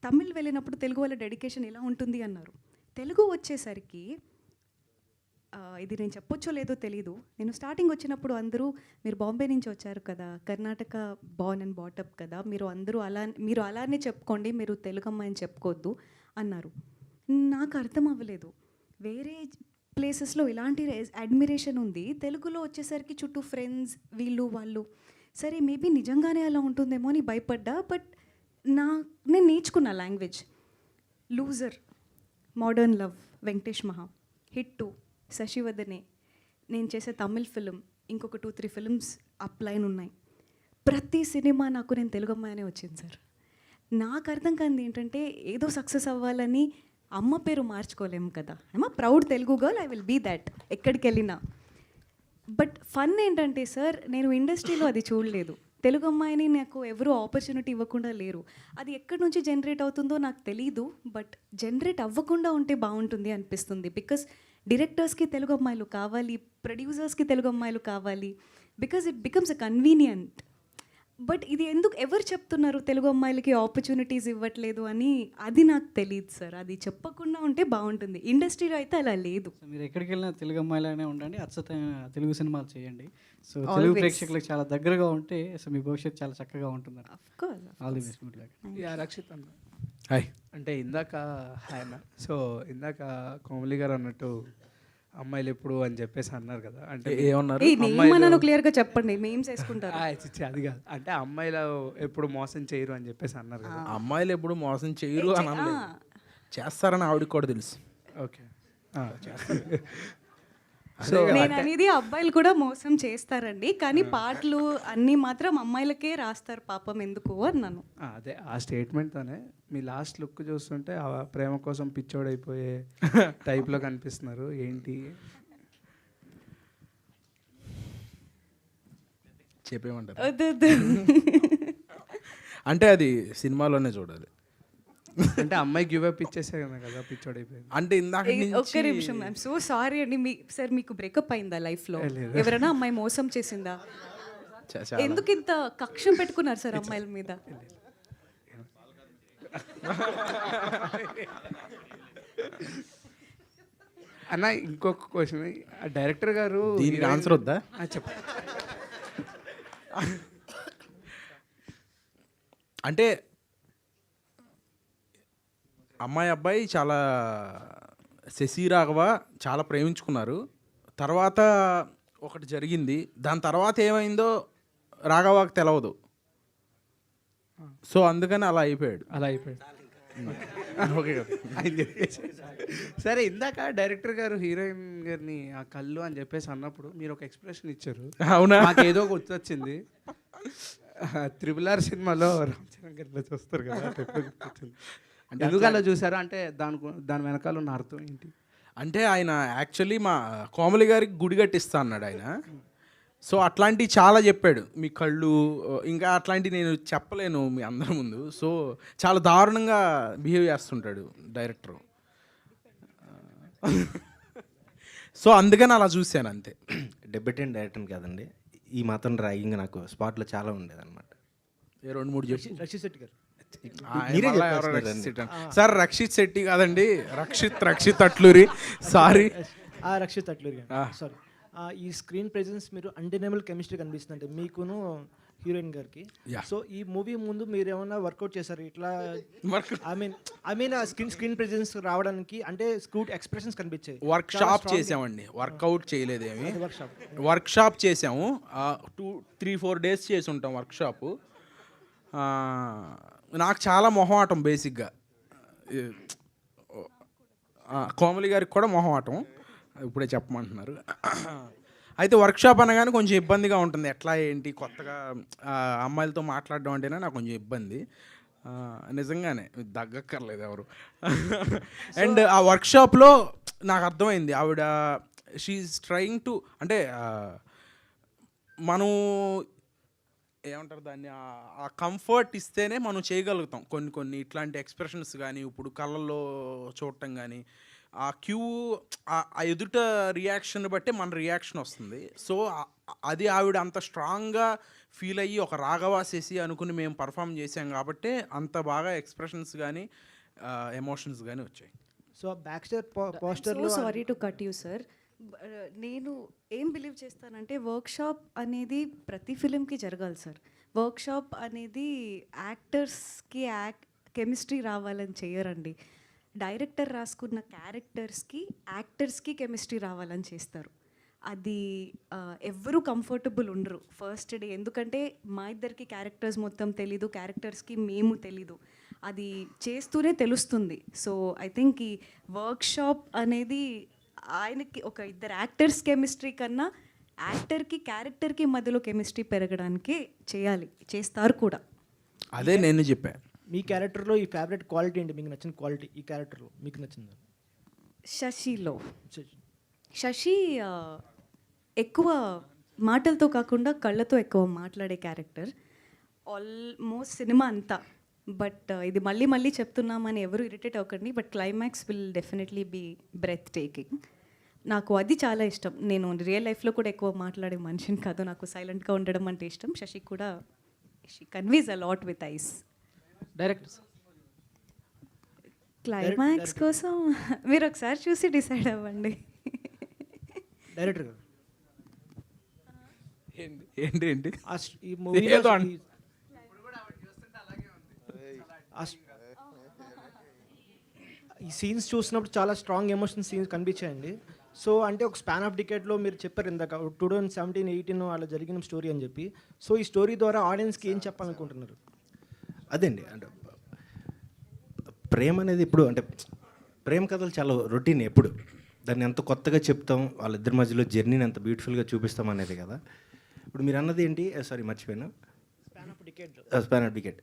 తమిళ్ వెళ్ళినప్పుడు తెలుగు వాళ్ళ డెడికేషన్ ఇలా ఉంటుంది అన్నారు. తెలుగు వచ్చేసరికి ఇది నేను చెప్పొచ్చో లేదో తెలీదు. నేను స్టార్టింగ్ వచ్చినప్పుడు అందరూ మీరు బాంబే నుంచి వచ్చారు కదా, కర్ణాటక బార్న్ అండ్ బాటప్ కదా, మీరు అలానే చెప్పుకోండి, మీరు తెలుగు అమ్మాయిని చెప్పుకోవద్దు అన్నారు. నాకు అర్థం అవ్వలేదు. వేరే ప్లేసెస్లో ఇలాంటి అడ్మిరేషన్ ఉంది, తెలుగులో వచ్చేసరికి చుట్టూ ఫ్రెండ్స్ వీళ్ళు వాళ్ళు. సరే మేబీ నిజంగానే అలా ఉంటుందేమో అని భయపడ్డా. బట్ నేను నేర్చుకున్నా language. Loser, modern love, Venkatesh మహా, హిట్ 2, శశివదనే, నేను చేసే తమిళ్ ఫిలిం, ఇంకొక 2-3 ఫిలిమ్స్ అప్లైన్ ఉన్నాయి. ప్రతి సినిమా నాకు నేను తెలుగు అమ్మాయినే వచ్చింది సార్. నాకు అర్థం కానిది ఏంటంటే ఏదో సక్సెస్ అవ్వాలని అమ్మ పేరు మార్చుకోలేము కదా. I'm proud Telugu girl, I will be that ఎక్కడికి వెళ్ళినా. బట్ ఫన్ ఏంటంటే సార్, నేను ఇండస్ట్రీలో అది చూడలేదు. తెలుగు అమ్మాయిని నాకు ఎవరు ఆపర్చునిటీ ఇవ్వకుండా లేరు. అది ఎక్కడి నుంచి జనరేట్ అవుతుందో నాకు తెలీదు. బట్ జనరేట్ అవ్వకుండా ఉంటే బాగుంటుంది అనిపిస్తుంది. బికాస్ డైరెక్టర్స్కి తెలుగు అమ్మాయిలు కావాలి, ప్రొడ్యూసర్స్కి తెలుగు అమ్మాయిలు కావాలి, because it becomes a convenient. But ఇది ఎందుకు ఎవరు చెప్తున్నారు తెలుగు అమ్మాయిలకి ఆపర్చునిటీస్ ఇవ్వట్లేదు అని? అది నాకు తెలియదు సార్. అది చెప్పకుండా ఉంటే బాగుంటుంది. ఇండస్ట్రీలో అయితే అలా లేదు. సో మీరు ఎక్కడికి వెళ్ళినా తెలుగు అమ్మాయిలానే ఉండండి, అచ్చతైన తెలుగు సినిమాలు చేయండి. సో తెలుగు ప్రేక్షకులకు చాలా దగ్గరగా ఉంటే సో మీ భవిష్యత్తు చాలా చక్కగా ఉంటుంది. Of course. All the best, good luck. Rakshit అన్న, హాయ్. అంటే ఇందాక హాయ్ అన్న. సో ఇందాక కోమలి గారు అన్నట్టు అమ్మాయిలు ఎప్పుడు అని చెప్పేసి అన్నారు కదా, అంటే ఏమన్నారు? నేనేమన్నాను క్లియర్గా చెప్పండి, మేమ్స్ వేసుకుంటారు. చిచ్చి అది కాదు, అంటే అమ్మాయిలు ఎప్పుడు మోసం చేయరు అని చెప్పేసి అన్నారు కదా. అమ్మాయిలు ఎప్పుడు మోసం చేయరు అని అనలేదు, చేస్తారని ఆవిడకి కూడా తెలుసు. ఓకే. సో నేను అనేది అబ్బాయిలు కూడా మోసం చేస్తారండి, కానీ పాటలు అన్నీ మాత్రం అమ్మాయిలకే రాస్తారు పాపం, ఎందుకు అన్నాను. అదే ఆ స్టేట్మెంట్తోనే మీ లాస్ట్ లుక్ చూస్తుంటే ఆ ప్రేమ కోసం పిచ్చోడైపోయే టైప్లో కనిపిస్తున్నారు. ఏంటి చెప్పేమంటారు? వద్దు, వద్దు. అంటే అది సినిమాలోనే చూడాలి. అంటే అమ్మాయి గివ్ అప్ ఇచ్చేసే కదా పిచ్చోడైపోయింది. అంటే ఇందాక ఒక్క నిమిషం, ఐఎమ్ సో సారీ అండి. సార్ మీకు బ్రేకప్ అయిందా లైఫ్లో? ఎవరైనా అమ్మాయి మోసం చేసిందా? ఎందుకు ఇంత కక్షం పెట్టుకున్నారు సార్ అమ్మాయిల మీద? అన్న ఇంకొక క్వశ్చన్, డైరెక్టర్ గారు దీనికి ఆన్సర్ వద్దా? చెప్పండి. అంటే అమ్మాయి అబ్బాయి చాలా శశి రాఘవ చాలా ప్రేమించుకున్నారు. తర్వాత ఒకటి జరిగింది, దాని తర్వాత ఏమైందో రాఘవకి తెలవదు. సో అందుకని అలా అయిపోయాడు. ఓకే ఆయన చెప్పేసి. సరే, ఇందాక డైరెక్టర్ గారు హీరోయిన్ గారిని ఆ కళ్ళు అని చెప్పేసి అన్నప్పుడు మీరు ఒక ఎక్స్ప్రెషన్ ఇచ్చారు. అవునా? నాకు ఏదో గుర్తొచ్చింది. RRR సినిమాలో రామ్ చరణ్ గారిలో చూస్తారు కదా, గుర్తొచ్చింది. ఎందుకు అలా చూసారు? అంటే దాని వెనకాల ఉన్న అర్థం ఏంటి? అంటే ఆయన యాక్చువల్లీ మా కోమలి గారికి గుడి కట్టిస్తా అన్నాడు ఆయన. సో అట్లాంటివి చాలా చెప్పాడు, మీ కళ్ళు ఇంకా అట్లాంటివి నేను చెప్పలేను మీ అందరి ముందు. సో చాలా దారుణంగా బిహేవ్ చేస్తుంటాడు డైరెక్టర్. సో అందుకని అలా చూశాను అంతే. డెబ్యూటెంట్ డైరెక్టర్ కాదండి, ఈ మాత్రం ర్యాగింగ్ నాకు స్పాట్లో చాలా ఉండేది అనమాట. 2-3 చెప్పు. రక్షిత్ శెట్టి గారు మీరే సార్, రక్షిత్ శెట్టి కాదండి, రక్షిత్ అట్లూరి. Sorry, Rakshit Atluri sorry. ఈ స్క్రీన్ ప్రెజెన్స్ మీరు అన్డెనబుల్ కెమిస్ట్రీ కనిపిస్తుంది అంటే మీకును హీరోయిన్ గారికి. సో ఈ మూవీ ముందు మీరు ఏమైనా వర్కౌట్ చేశారు ఇట్లా? ఐ మీన్ స్క్రీన్ ప్రెజెన్స్ రావడానికి అంటే స్క్రూట్ ఎక్స్ప్రెషన్స్ కనిపించాయి. వర్క్షాప్ చేసామండి, వర్కౌట్ చేయలేదేమి. వర్క్షాప్ చేసాము, 2-3-4 డేస్ చేసి ఉంటాం వర్క్షాపు. నాకు చాలా మొహమాటం బేసిక్గా, కోమలి గారికి కూడా మొహమాటం, ఇప్పుడే చెప్పమంటున్నారు. అయితే వర్క్షాప్ అనగానే కొంచెం ఇబ్బందిగా ఉంటుంది, ఎట్లా ఏంటి కొత్తగా అమ్మాయిలతో మాట్లాడడం అంటేనే నాకు కొంచెం ఇబ్బంది. నిజంగానే దగ్గక్కర్లేదు ఎవరు. అండ్ ఆ వర్క్షాప్లో నాకు అర్థమైంది, ఆవిడ షీఈస్ ట్రయింగ్ టు, అంటే మనం ఏమంటారు దాన్ని, ఆ కంఫర్ట్ ఇస్తేనే మనం చేయగలుగుతాం కొన్ని ఇట్లాంటి ఎక్స్ప్రెషన్స్ కానీ, ఇప్పుడు కళ్ళల్లో చూడటం కానీ, ఆ ఆ ఎదుట రియాక్షన్ బట్టే మన రియాక్షన్ వస్తుంది. సో అది ఆవిడ అంత స్ట్రాంగ్గా ఫీల్ అయ్యి ఒక రాఘవ శశి అనుకుని మేము పర్ఫామ్ చేసాం కాబట్టి అంత బాగా ఎక్స్ప్రెషన్స్ కానీ ఎమోషన్స్ కానీ వచ్చాయి. సో బ్యాక్ స్టేజ్ పోస్టర్లో, sorry to cut you sir, నేను ఏం బిలీవ్ చేస్తానంటే వర్క్షాప్ అనేది ప్రతి ఫిలింకి జరగాలి సార్. వర్క్షాప్ అనేది యాక్టర్స్కి కెమిస్ట్రీ రావాలని చేయరండి. డైరెక్టర్ రాసుకున్న క్యారెక్టర్స్కి యాక్టర్స్కి కెమిస్ట్రీ రావాలని చేస్తారు. అది ఎవ్వరూ కంఫర్టబుల్ ఉండరు ఫస్ట్ డే, ఎందుకంటే మా ఇద్దరికి క్యారెక్టర్స్ మొత్తం తెలీదు, క్యారెక్టర్స్కి మేము తెలీదు, అది చేస్తూనే తెలుస్తుంది. సో ఐ థింక్ ఈ వర్క్షాప్ అనేది ఆయనకి ఒక ఇద్దరు యాక్టర్స్ కెమిస్ట్రీ కన్నా యాక్టర్కి క్యారెక్టర్కి మధ్యలో కెమిస్ట్రీ పెరగడానికి చేస్తారు కూడా. అదే నేను చెప్పాను. మీ క్యారెక్టర్లో ఈ ఫేవరెట్ క్వాలిటీ ఏంటి, మీకు నచ్చిన క్వాలిటీ ఈ క్యారెక్టర్లో మీకు నచ్చింది? శశి ఎక్కువ మాటలతో కాకుండా కళ్ళతో ఎక్కువ మాట్లాడే క్యారెక్టర్ ఆల్మోస్ట్ సినిమా అంతా. బట్ ఇది మళ్ళీ చెప్తున్నామని ఎవరు ఇరిటేట్ అవ్వకండి, but climax will definitely be breath taking. నాకు అది చాలా ఇష్టం. నేను రియల్ లైఫ్లో కూడా ఎక్కువ మాట్లాడే మనిషిని కాదు. నాకు సైలెంట్గా ఉండడం అంటే ఇష్టం. శశి కూడా she conveys a lot with eyes. Director climax కోసం మీరు ఒకసారి చూసి డిసైడ్ అవ్వండి. డైరెక్టర్ గారు ఏంటి ఏంటి ఈ మూవీలో ఏదో అన్- ఈ సీన్స్ చూసినప్పుడు చాలా స్ట్రాంగ్ ఎమోషన్ సీన్స్ కనిపించాయండి. సో అంటే ఒక స్పాన్ ఆఫ్ డికేట్లో మీరు చెప్పారు ఇందాక 2017, 18 అలా జరిగిన స్టోరీ అని చెప్పి. సో ఈ స్టోరీ ద్వారా ఆడియన్స్కి ఏం చెప్పాలనుకుంటున్నారు? అదండి అంటే ప్రేమ అనేది ఇప్పుడు అంటే ప్రేమ కథలు చాలా రొటీన్ ఎప్పుడు దాన్ని ఎంత కొత్తగా చెప్తాం, వాళ్ళిద్దరి మధ్యలో జర్నీని ఎంత బ్యూటిఫుల్గా చూపిస్తాం అనేది కదా. ఇప్పుడు మీరు అన్నది ఏంటి, సారీ మర్చిపోయాను. Span of decade.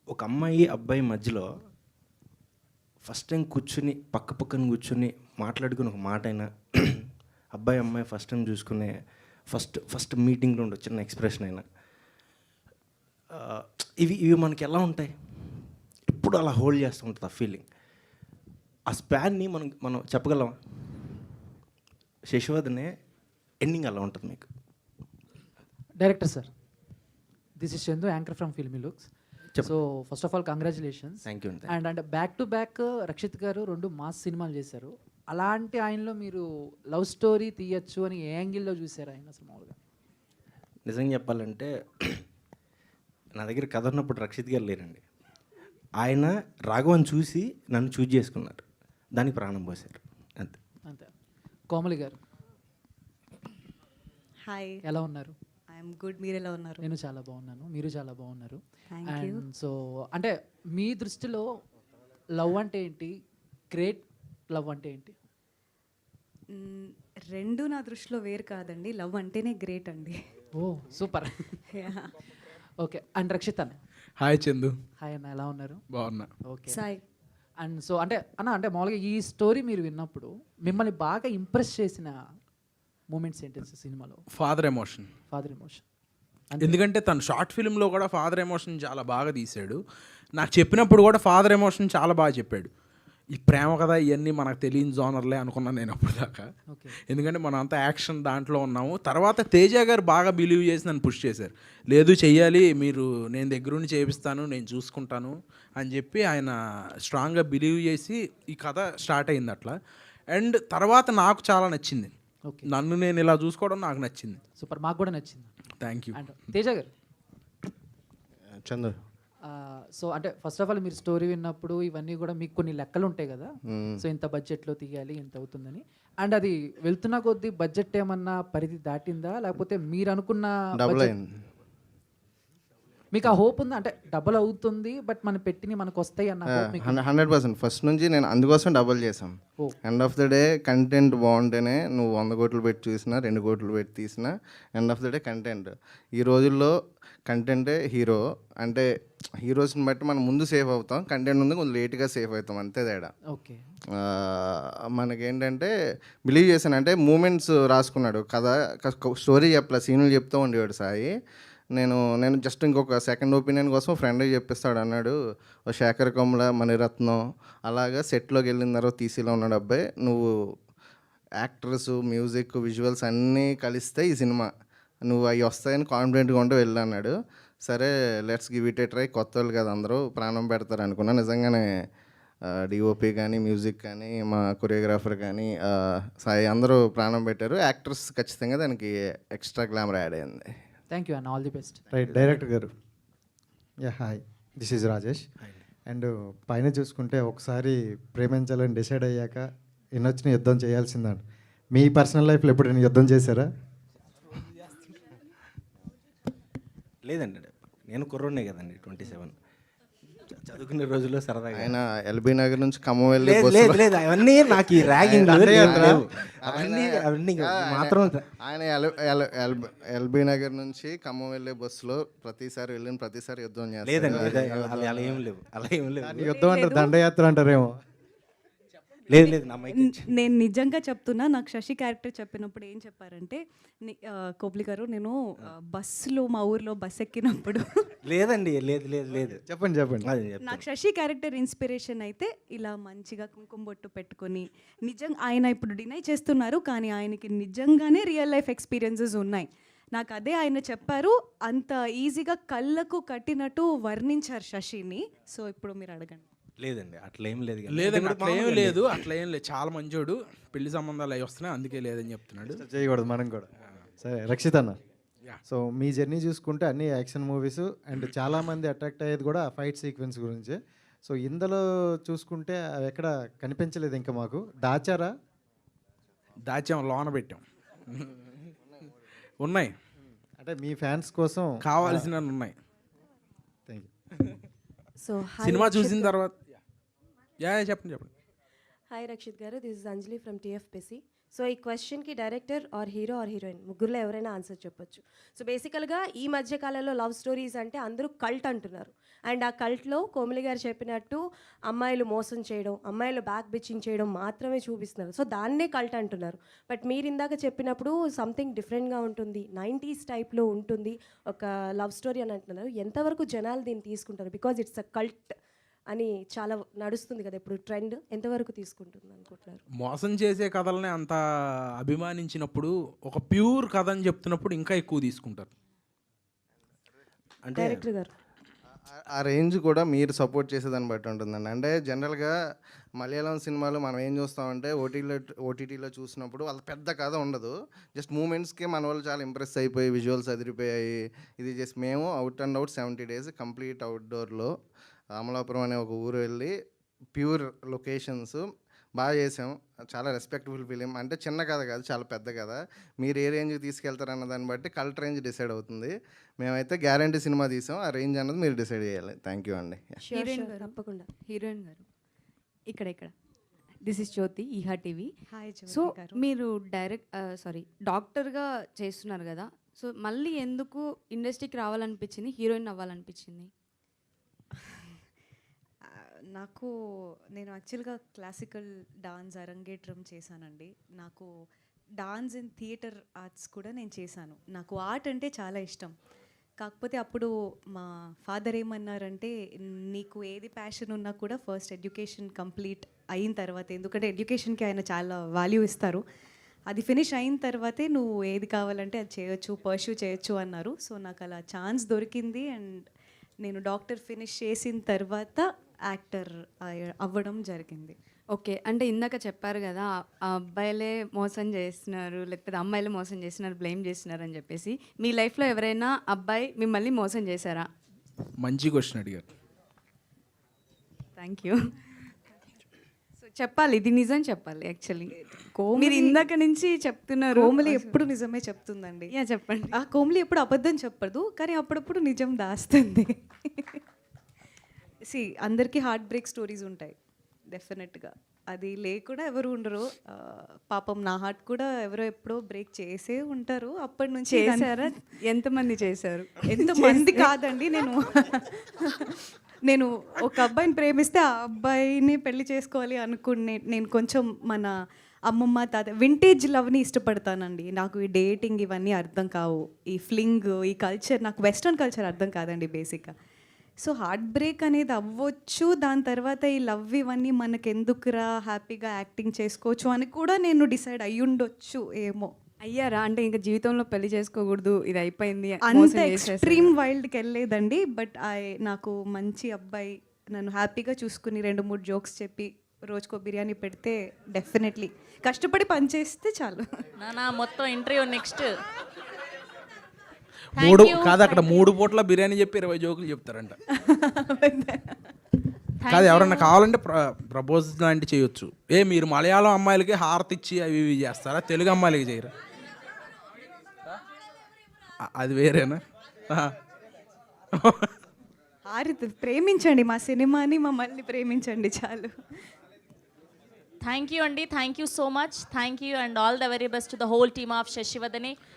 ఒక అమ్మాయి అబ్బాయి మధ్యలో ఫస్ట్ టైం కూర్చుని పక్కన కూర్చుని మాట్లాడుకుని ఒక మాట అయినా, అబ్బాయి అమ్మాయి ఫస్ట్ టైం చూసుకునే ఫస్ట్ మీటింగ్లో ఉండే చిన్న ఎక్స్ప్రెషన్ అయినా, ఇవి మనకి ఎలా ఉంటాయి, ఎప్పుడు అలా హోల్డ్ చేస్తూ ఉంటుంది ఆ ఫీలింగ్. ఆ స్పాన్ని మనం చెప్పగలం. శశివర్ధనే ఎండింగ్ అలా ఉంటుంది మీకు. Director sir, this is Chandu, anchor from Filmy Looks. చెప్పండి. So first of all congratulations. Thank you. And అంటే back to back Rakshit garu 2 mass సినిమాలు చేశారు. అలాంటి ఆయనలో మీరు లవ్ స్టోరీ తీయచ్చు అని ఏ యాంగిల్లో చూసారు ఆయన అసలు మామూలుగా? నిజంగా చెప్పాలంటే నా దగ్గర కథ ఉన్నప్పుడు రక్షిత్ గారు లేరండి. ఆయన రాఘవన్ చూసి నన్ను చూజ్ చేసుకున్నారు, దానికి ప్రాణం పోశారు అంతే. అంతే. కోమలి గారు హాయ్, ఎలా ఉన్నారు? I'm good. మీరు ఎలా ఉన్నారు? నేను చాలా బాగున్నాను, మీరు చాలా బాగున్నారు. Thank you. అండ్ సో అంటే మీ దృష్టిలో లవ్ అంటే ఏంటి, గ్రేట్ లవ్ అంటే ఏంటి? రెండు నా దృష్టిలో వేరు కాదండి. లవ్ అంటేనే గ్రేట్ అండి. ఓ సూపర్. ఓకే. అండ్ రక్షిత్ అన్న. హాయ్ చందు. హాయ్ అన్న, ఎలా ఉన్నారు? బాగున్నా. ఓకే. సాయి. అండ్ సో అంటే అంటే మామూలుగా ఈ స్టోరీ మీరు విన్నప్పుడు మిమ్మల్ని బాగా ఇంప్రెస్ చేసిన మూమెంట్స్ ఏంటి సినిమాలో? Father emotion. Father emotion. ఎందుకంటే తను షార్ట్ ఫిల్మ్లో కూడా ఫాదర్ ఎమోషన్ చాలా బాగా తీశాడు. నాకు చెప్పినప్పుడు కూడా ఫాదర్ ఎమోషన్ చాలా బాగా చెప్పాడు. ఈ ప్రేమ కదా ఇవన్నీ మనకు తెలియని జోనర్లే అనుకున్నాను నేను అప్పుడు దాకా. ఎందుకంటే మనం అంతా యాక్షన్ దాంట్లో ఉన్నాము. తర్వాత తేజ గారు బాగా బిలీవ్ చేసి నన్ను పుష్ చేశారు. లేదు చెయ్యాలి, మీరు నేను దగ్గరుండి చేపిస్తాను, నేను చూసుకుంటాను అని చెప్పి ఆయన స్ట్రాంగ్గా బిలీవ్ చేసి ఈ కథ స్టార్ట్ అయింది అట్లా. అండ్ తర్వాత నాకు చాలా నచ్చింది. నన్ను నేను ఇలా చూసుకోవడం నాకు నచ్చింది. సూపర్, మాకు కూడా నచ్చింది. Thank you. అండ్ తేజ గారు. చందు. సో అంటే ఫస్ట్ ఆఫ్ ఆల్ మీరు స్టోరీ విన్నప్పుడు ఇవన్నీ కూడా మీకు కొన్ని లెక్కలు ఉంటాయి కదా. సో ఇంత బడ్జెట్లో తీయాలి, ఇంత అవుతుందని. అండ్ అది వెళ్తున్న కొద్దీ బడ్జెట్ ఏమన్నా పరిధి దాటిందా, లేకపోతే మీరు అనుకున్న డబుల్ అయింది? మీకు ఆ హోప్ ఉందా? అంటే డబుల్ అవుతుంది బట్ మనం పెట్టినవి మనకు వస్తాయి అన్న hope మీకు? 100%. ఫస్ట్ నుంచి నేను అందుకోసం డబుల్ చేసాం. End of the day content బాగుంటేనే నువ్వు 100 కోట్లు పెట్టి చూసినా, 2 కోట్లు పెట్టి తీసినా, end of the day content. ఈ రోజుల్లో కంటెంటే హీరో. అంటే హీరోస్ని బట్టి మనం ముందు సేఫ్ అవుతాం, కంటెంట్ ముందు కొంచెం లేట్గా సేఫ్ అవుతాం, అంతే తేడా. ఓకే. మనకేంటంటే బిలీవ్ చేశాను అంటే మూమెంట్స్ రాసుకున్నాడు, కథ స్టోరీ చెప్పలే, సీన్లు చెప్తూ ఉండేవాడు సాయి. నేను జస్ట్ ఇంకొక సెకండ్ ఒపీనియన్ కోసం ఫ్రెండ్కి చెప్పిస్తాడు అన్నాడు. ఓ శేఖర్ కమ్ల, మణిరత్నం అలాగా సెట్లోకి వెళ్ళిన తర్వాత తీసిలో ఉన్నాడు అబ్బాయి, నువ్వు యాక్టర్స్, మ్యూజిక్, విజువల్స్ అన్నీ కలిస్తే ఈ సినిమా నువ్వు అవి వస్తాయని కాన్ఫిడెంట్గా ఉంటే వెళ్ళన్నాడు. సరే let's give it A try, కొత్త వాళ్ళు కదా అందరూ ప్రాణం పెడతారు అనుకున్నా. నిజంగానే డిఓపి కానీ, మ్యూజిక్ కానీ, మా కొరియోగ్రాఫర్ కానీ, సాయి అందరూ ప్రాణం పెట్టారు. యాక్టర్స్ ఖచ్చితంగా దానికి ఎక్స్ట్రా గ్లామర్ యాడ్ అయింది. Thank you and all the best. Right. Director garu. Hi, this is Rajesh. And పైన చూసుకుంటే ఒకసారి ప్రేమించాలని డిసైడ్ అయ్యాక ఎన్నొచ్చిన యుద్ధం చేయాల్సిందండి. మీ పర్సనల్ లైఫ్లో ఎప్పుడైనా యుద్ధం చేశారా? లేదండి, నేను కుర్రోనే కదండి, 27. చదువుకునే రోజుల్లో సరదాగా ఆయన ఎల్బీ నగర్ నుంచి ఖమ్మం వెళ్ళి లేదు అవన్నీ నాకు ఈ ర్యాగింగ్ అవన్నీ మాత్రం. ఆయన ఎల్బీ నగర్ నుంచి ఖమ్మం వెళ్ళే బస్సులో ప్రతిసారి వెళ్ళిన ప్రతిసారి యుద్ధం చేస్తారు. లేదండి, అలా ఏం లేవు, అలా ఏం లేవు. యుద్ధం అంటారు, దండయాత్ర అంటారేమో. లేదు లేదు నా మైక్ నేను నిజంగా చెప్తున్నా, నాకు శశి క్యారెక్టర్ చెప్పినప్పుడు ఏం చెప్పారంటే, కోబ్లి గారు నేను బస్సులో మా ఊర్లో బస్ ఎక్కినప్పుడు లేదండి లేదు లేదు లేదు చెప్పండి చెప్పండి. అది చెప్తాను. నాకు శశి క్యారెక్టర్ ఇన్స్పిరేషన్ అయితే ఇలా మంచిగా కుంకుమ బొట్టు పెట్టుకొని, నిజంగా ఆయన ఇప్పుడు డినై చేస్తున్నారు కానీ ఆయనకి నిజంగానే రియల్ లైఫ్ ఎక్స్పీరియన్సెస్ ఉన్నాయి. నాకు అదే ఆయన చెప్పారు, అంత ఈజీగా కళ్ళకు కట్టినట్టు వర్ణించారు శశిని. సో ఇప్పుడు మీరు అడగండి. లేదండి అట్లా ఏం లేదు కానీ. లేదండి, ఇప్పుడు అట్లా ఏం మామూలుగా లేదు, అట్లా ఏం లేదు. చాలా మంచోడు, పెళ్లి సంబంధాలు అవి వస్తున్నాయి అందుకే లేదని చెప్తున్నాడు. చేయకూడదు మనం కూడా. సరే రక్షిత్ అన్న, Yeah. సో మీ జర్నీ చూసుకుంటే అన్ని యాక్షన్ మూవీస్ అండ్ చాలామంది అట్రాక్ట్ అయ్యేది కూడా ఫైట్ సీక్వెన్స్ గురించి. సో ఇందులో చూసుకుంటే అవి ఎక్కడ కనిపించలేదు ఇంకా మాకు. దాచారా? దాచాం, లోన పెట్టాం. ఉన్నాయి, అంటే మీ ఫ్యాన్స్ కోసం కావాల్సిన ఉన్నాయి. Thank you. సో సినిమా చూసిన తర్వాత చెప్పండి. హాయ్ రక్షిత్ గారు, this is Anjali from TFPC. So ఈ క్వశ్చన్కి director or hero or heroine ముగ్గురులో ఎవరైనా ఆన్సర్ చెప్పొచ్చు. సో బేసికల్గా ఈ మధ్య కాలంలో లవ్ స్టోరీస్ అంటే అందరూ కల్ట్ అంటున్నారు. అండ్ ఆ కల్ట్లో కోమలి గారు చెప్పినట్టు అమ్మాయిలు మోసం చేయడం, అమ్మాయిలు బ్యాక్ బిచ్చింగ్ చేయడం మాత్రమే చూపిస్తున్నారు. సో దాన్నే కల్ట్ అంటున్నారు. బట్ మీరు ఇందాక చెప్పినప్పుడు సంథింగ్ డిఫరెంట్గా ఉంటుంది, 90s టైప్లో ఉంటుంది ఒక లవ్ స్టోరీ అని అంటున్నారు. ఎంతవరకు జనాలు దీన్ని తీసుకుంటారు? బికాజ్ ఇట్స్ అ కల్ట్ అని చాలా నడుస్తుంది కదా ఇప్పుడు ట్రెండ్, ఎంతవరకు తీసుకుంటుంది అనుకుంటున్నారు? మోసం చేసే కథలనే అంత అభిమానించినప్పుడు ఒక ప్యూర్ కథ అని చెప్తున్నప్పుడు ఇంకా ఎక్కువ తీసుకుంటారు. అంటే డైరెక్టర్ గారు ఆ రేంజ్ కూడా మీరు సపోర్ట్ చేసేదాన్ని బట్టి ఉంటుందండి. అంటే జనరల్గా మలయాళం సినిమాలో మనం ఏం చూస్తామంటే ఓటీటీలో చూసినప్పుడు వాళ్ళ పెద్ద కథ ఉండదు, జస్ట్ మూమెంట్స్కి మన వాళ్ళు చాలా ఇంప్రెస్ అయిపోయి విజువల్స్ అదిరిపోయాయి. ఇది జస్ట్ మేము out and out 70 days complete అవుట్డోర్లో అమలాపురం అనే ఒక ఊరు వెళ్ళి ప్యూర్ లొకేషన్స్ బాగా చేసాం. చాలా రెస్పెక్టబుల్ ఫిలిం. అంటే చిన్న కథ కాదు, చాలా పెద్ద కథ. మీరు ఏ రేంజ్కి తీసుకెళ్తారన్న దాన్ని బట్టి కల్ట్ రేంజ్ డిసైడ్ అవుతుంది. మేమైతే గ్యారంటీ సినిమా తీసాం, ఆ రేంజ్ అన్నది మీరు డిసైడ్ చేయాలి. థ్యాంక్ యూ అండి. హీరోయిన్ గారు తప్పకుండా. హీరోయిన్ గారు ఇక్కడ దిస్ ఇస్ జ్యోతి, ఈహా టీవీ. హాయ్ సో మీరు డాక్టర్గా చేస్తున్నారు కదా, సో మళ్ళీ ఎందుకు ఇండస్ట్రీకి రావాలనిపించింది, హీరోయిన్ అవ్వాలనిపించింది? నేను యాక్చువల్గా క్లాసికల్ డాన్స్ అరంగేట్రం చేశానండి. నాకు డాన్స్ ఇన్ థియేటర్ ఆర్ట్స్ కూడా నేను చేశాను. నాకు ఆర్ట్ అంటే చాలా ఇష్టం. కాకపోతే అప్పుడు మా ఫాదర్ ఏమన్నారంటే, నీకు ఏది ప్యాషన్ ఉన్నా కూడా ఫస్ట్ ఎడ్యుకేషన్ కంప్లీట్ అయిన తర్వాత, ఎందుకంటే ఎడ్యుకేషన్కి ఆయన చాలా వాల్యూ ఇస్తారు, అది ఫినిష్ అయిన తర్వాతే నువ్వు ఏది కావాలంటే అది చేయొచ్చు, పర్స్యూ చేయొచ్చు అన్నారు. సో నాకు అలా ఛాన్స్ దొరికింది అండ్ నేను డాక్టర్ ఫినిష్ చేసిన తర్వాత యాక్టర్ అవ్వడం జరిగింది. ఓకే, అంటే ఇందాక చెప్పారు కదా ఆ అబ్బాయిలే మోసం చేస్తున్నారు లేకపోతే అమ్మాయిలే మోసం చేస్తున్నారు, బ్లేమ్ చేస్తున్నారు అని చెప్పేసి, మీ లైఫ్లో ఎవరైనా అబ్బాయి మిమ్మల్ని మోసం చేశారా? మంచి క్వశ్చన్ అడిగారు. Thank you. సో చెప్పాలి, ఇది నిజం చెప్పాలి. యాక్చువల్లీ మీరు ఇందాక నుంచి చెప్తున్నారు, కోమలి ఎప్పుడు నిజమే చెప్తుందండి. చెప్పండి. ఆ కోమలి ఎప్పుడు అబద్ధం చెప్పదు, కానీ అప్పుడప్పుడు నిజం దాస్తుంది. అందరికీ హార్ట్ బ్రేక్ స్టోరీస్ ఉంటాయి డెఫినెట్గా, అది లేకుండా ఎవరు ఉండరు. పాపం నా హార్ట్ కూడా ఎవరో ఎప్పుడో బ్రేక్ చేసే ఉంటారు. అప్పటి నుంచి చేశారా? ఎంతమంది చేశారు? ఎంతమంది కాదండి, నేను ఒక అబ్బాయిని ప్రేమిస్తే ఆ అబ్బాయిని పెళ్లి చేసుకోవాలి అనుకునే, నేను కొంచెం మన అమ్మమ్మ తాత వింటేజ్ లవ్ని ఇష్టపడతానండి. నాకు ఈ డేటింగ్ ఇవన్నీ అర్థం కావు, ఈ ఫ్లింగ్, ఈ కల్చర్, నాకు వెస్ట్రన్ కల్చర్ అర్థం కాదండి బేసిక్గా. సో హార్ట్ బ్రేక్ అనేది అవ్వచ్చు, దాని తర్వాత ఈ లవ్ ఇవన్నీ మనకు ఎందుకురా, హ్యాపీగా యాక్టింగ్ చేసుకోవచ్చు అని కూడా నేను డిసైడ్ అయ్యుండొచ్చు ఏమో. అయ్యారా? అంటే ఇంకా జీవితంలో పెళ్లి చేసుకోకూడదు, ఇది అయిపోయింది అంత ఎక్స్ట్రీమ్ వైల్డ్కి వెళ్ళలేదండి. బట్ నాకు మంచి అబ్బాయి నన్ను హ్యాపీగా చూసుకుని 2-3 జోక్స్ చెప్పి రోజుకో బిర్యానీ పెడితే డెఫినెట్లీ కష్టపడి పనిచేస్తే చాలు. మొత్తం ఇంటర్వ్యూ నెక్స్ట్ 3 కాదు, అక్కడ 3 పూట్ల బిర్యానీ చెప్పి 20 జోకులు చెప్తారంట. కాదు, ఎవరన్నా కావాలంటే ప్రపోజ్ లాంటి చేయొచ్చు. మీరు మలయాళం అమ్మాయిలకి హారతి ఇచ్చి అవి ఇవి చేస్తారా, తెలుగు అమ్మాయిలకి చేయరా? అది వేరేనా? ప్రేమించండి మా సినిమాని, మమ్మల్ని ప్రేమించండి చాలు. థ్యాంక్ యూ అండి, thank you so much, thank you and all the very best to the whole team of Sasivadane.